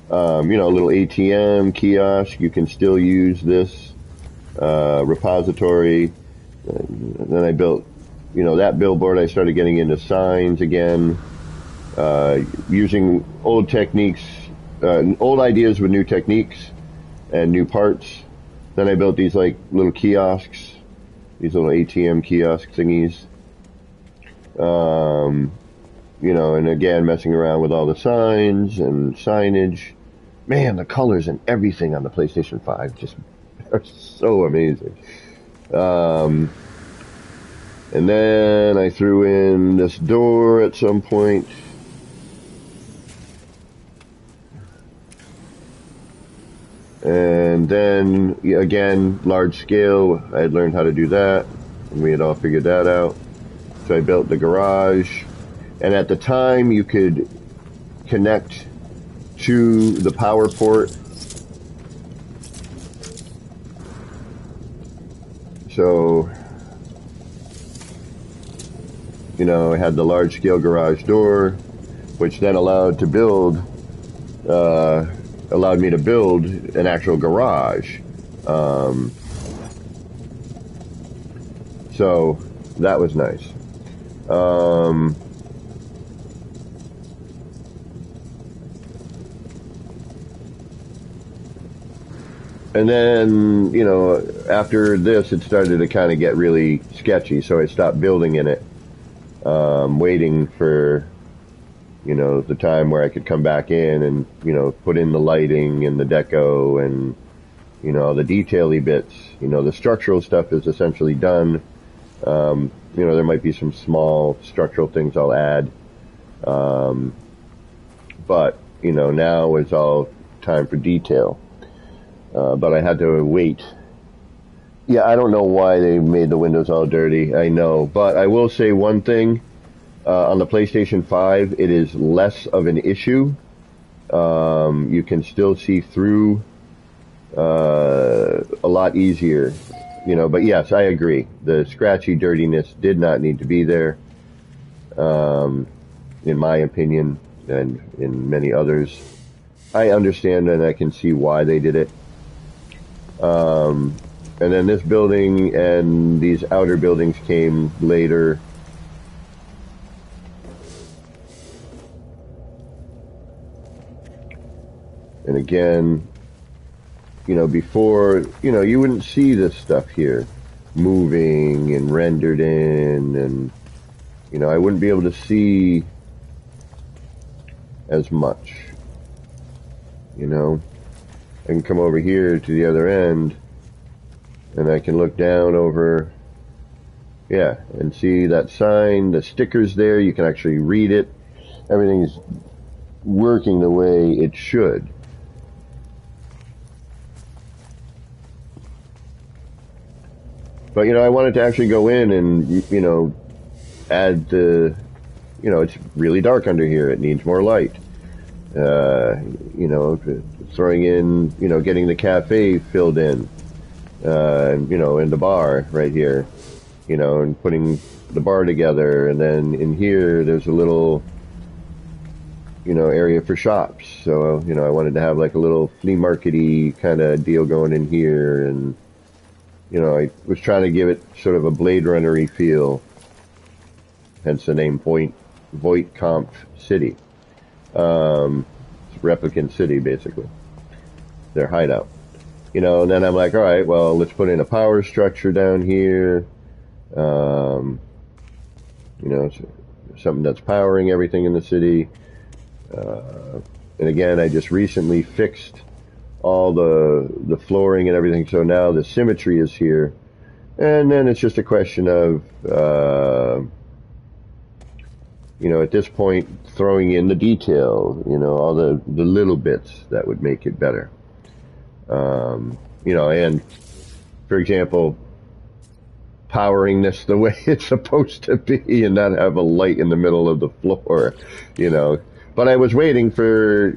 You know, a little ATM kiosk. You can still use this repository. And then I built, you know, that billboard. I started getting into signs again, using old techniques, old ideas with new techniques and new parts. Then I built these like little kiosks, these little ATM kiosk thingies. You know, and again, messing around with all the signs and signage. Man, the colors and everything on the PlayStation 5 just are so amazing. And then I threw in this door at some point. And then, again, large scale, I had learned how to do that, and we had all figured that out. So I built the garage, and at the time you could connect to the power port. So, you know, I had the large scale garage door, which then allowed me to build an actual garage. So that was nice. And then, you know, after this, it started to kind of get really sketchy, so I stopped building in it, waiting for, you know, the time where I could come back in and, you know, put in the lighting and the deco and, you know, the detail-y bits. You know, the structural stuff is essentially done. You know, there might be some small structural things I'll add. But, you know, now it's all time for detail. But I had to wait. Yeah, I don't know why they made the windows all dirty. I know. But I will say one thing. On the PlayStation 5, it is less of an issue. You can still see through a lot easier. You know, but yes, I agree. The scratchy dirtiness did not need to be there, in my opinion, and in many others. I understand and I can see why they did it. And then this building and these outer buildings came later. And again, you know, before, you know, you wouldn't see this stuff here moving and rendered in, and, you know, I wouldn't be able to see as much, you know. I can come over here to the other end, and I can look down over, yeah, and see that sign, the sticker's there, you can actually read it. Everything's working the way it should. But, you know, I wanted to actually go in and, you know, add the, you know, it's really dark under here. It needs more light. You know, throwing in, you know, getting the cafe filled in, you know, in the bar right here, you know, and putting the bar together. And then in here, there's a little, you know, area for shops. So, you know, I wanted to have like a little flea market-y kind of deal going in here. And, you know, I was trying to give it sort of a Blade Runner-y feel, hence the name Voight-Kampff City. Replicant City, basically. Their hideout. You know, and then I'm like, all right, well, let's put in a power structure down here. You know, something that's powering everything in the city. And again, I just recently fixed all the flooring and everything, so now the symmetry is here. And then it's just a question of you know, at this point, throwing in the detail, you know, all the little bits that would make it better. You know, and for example, powering this the way it's supposed to be and not have a light in the middle of the floor, you know. But I was waiting for,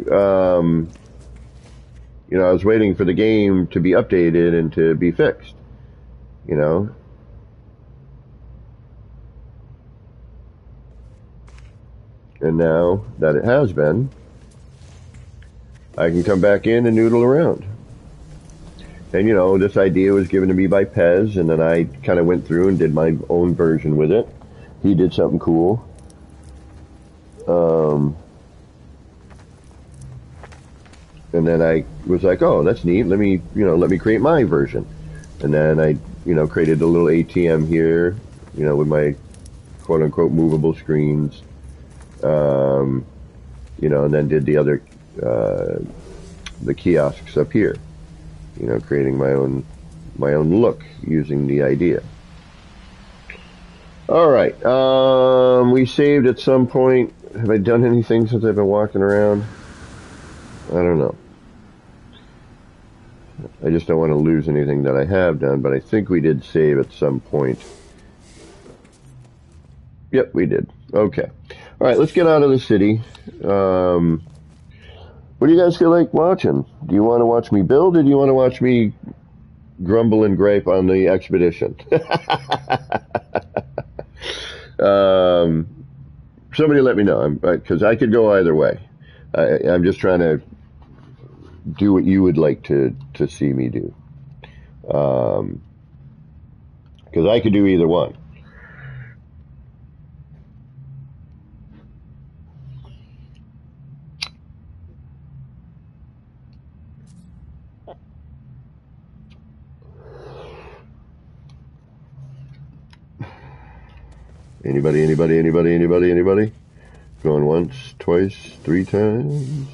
you know, I was waiting for the game to be updated and to be fixed, you know. And now that it has been, I can come back in and noodle around. And, you know, this idea was given to me by Pez, and then I kind of went through and did my own version with it. He did something cool. And then I was like, oh, that's neat. Let me create my version. And then I, you know, created a little ATM here, you know, with my quote-unquote movable screens. You know, and then did the other, the kiosks up here. You know, creating my own look using the idea. All right, we saved at some point. Have I done anything since I've been walking around? I don't know. I just don't want to lose anything that I have done, but I think we did save at some point. Yep, we did. Okay. All right, let's get out of the city. What do you guys feel like watching? Do you want to watch me build, or do you want to watch me grumble and gripe on the expedition? Somebody let me know, because I could go either way. I'm just trying to do what you would like to see me do. Because I could do either one. Anybody? Going once, twice, 3 times.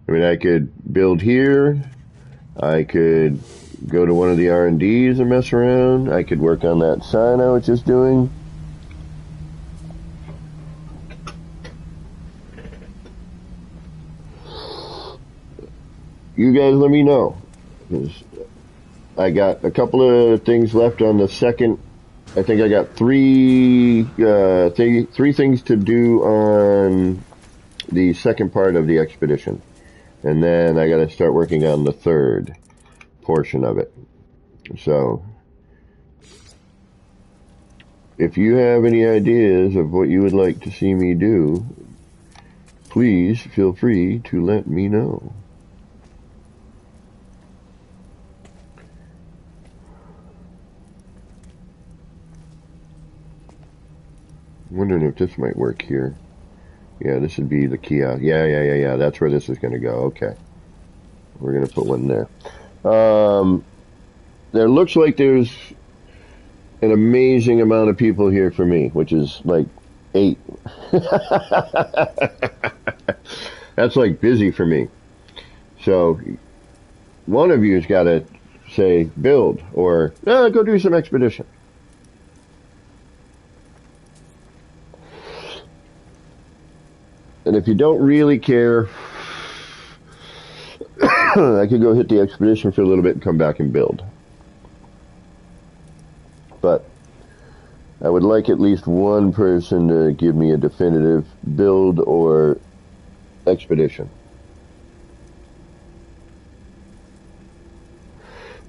I mean, I could build here. I could go to one of the R&Ds and mess around. I could work on that sign I was just doing. You guys let me know. I got a couple of things left on the second. I think I got three things to do on the second part of the expedition. And then I got to start working on the third portion of it. So, if you have any ideas of what you would like to see me do, please feel free to let me know. I'm wondering if this might work here. Yeah, this would be the kiosk. Yeah. That's where this is going to go. Okay. We're going to put one there. There looks like there's an amazing amount of people here for me, which is like 8. That's like busy for me. So one of you's got to say build or go do some expedition. And if you don't really care, I could go hit the expedition for a little bit and come back and build. But I would like at least one person to give me a definitive build or expedition.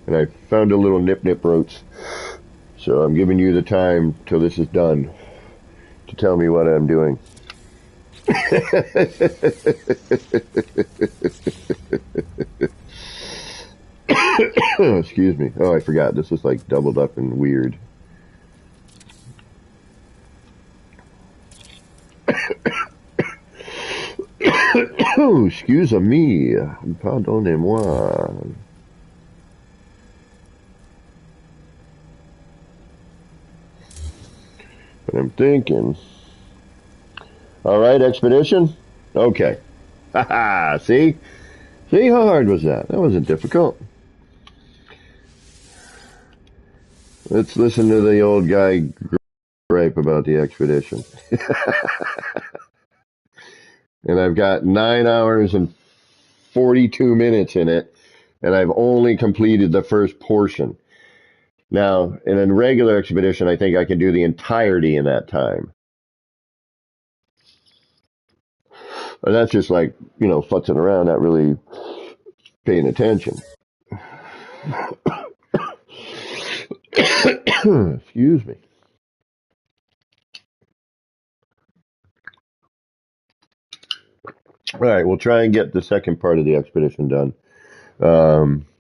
And I found a little nip roach, so I'm giving you the time till this is done to tell me what I'm doing. Excuse me. Oh, I forgot. This is like doubled up and weird. Excuse me. Pardonnez-moi. But I'm thinking. All right, expedition? Okay. Haha, see? See, how hard was that? That wasn't difficult. Let's listen to the old guy gripe about the expedition. And I've got 9 hours and 42 minutes in it, and I've only completed the first portion. Now, in a regular expedition, I think I can do the entirety in that time. And that's just like, futzing around, not really paying attention. Excuse me. All right, we'll try and get the second part of the expedition done.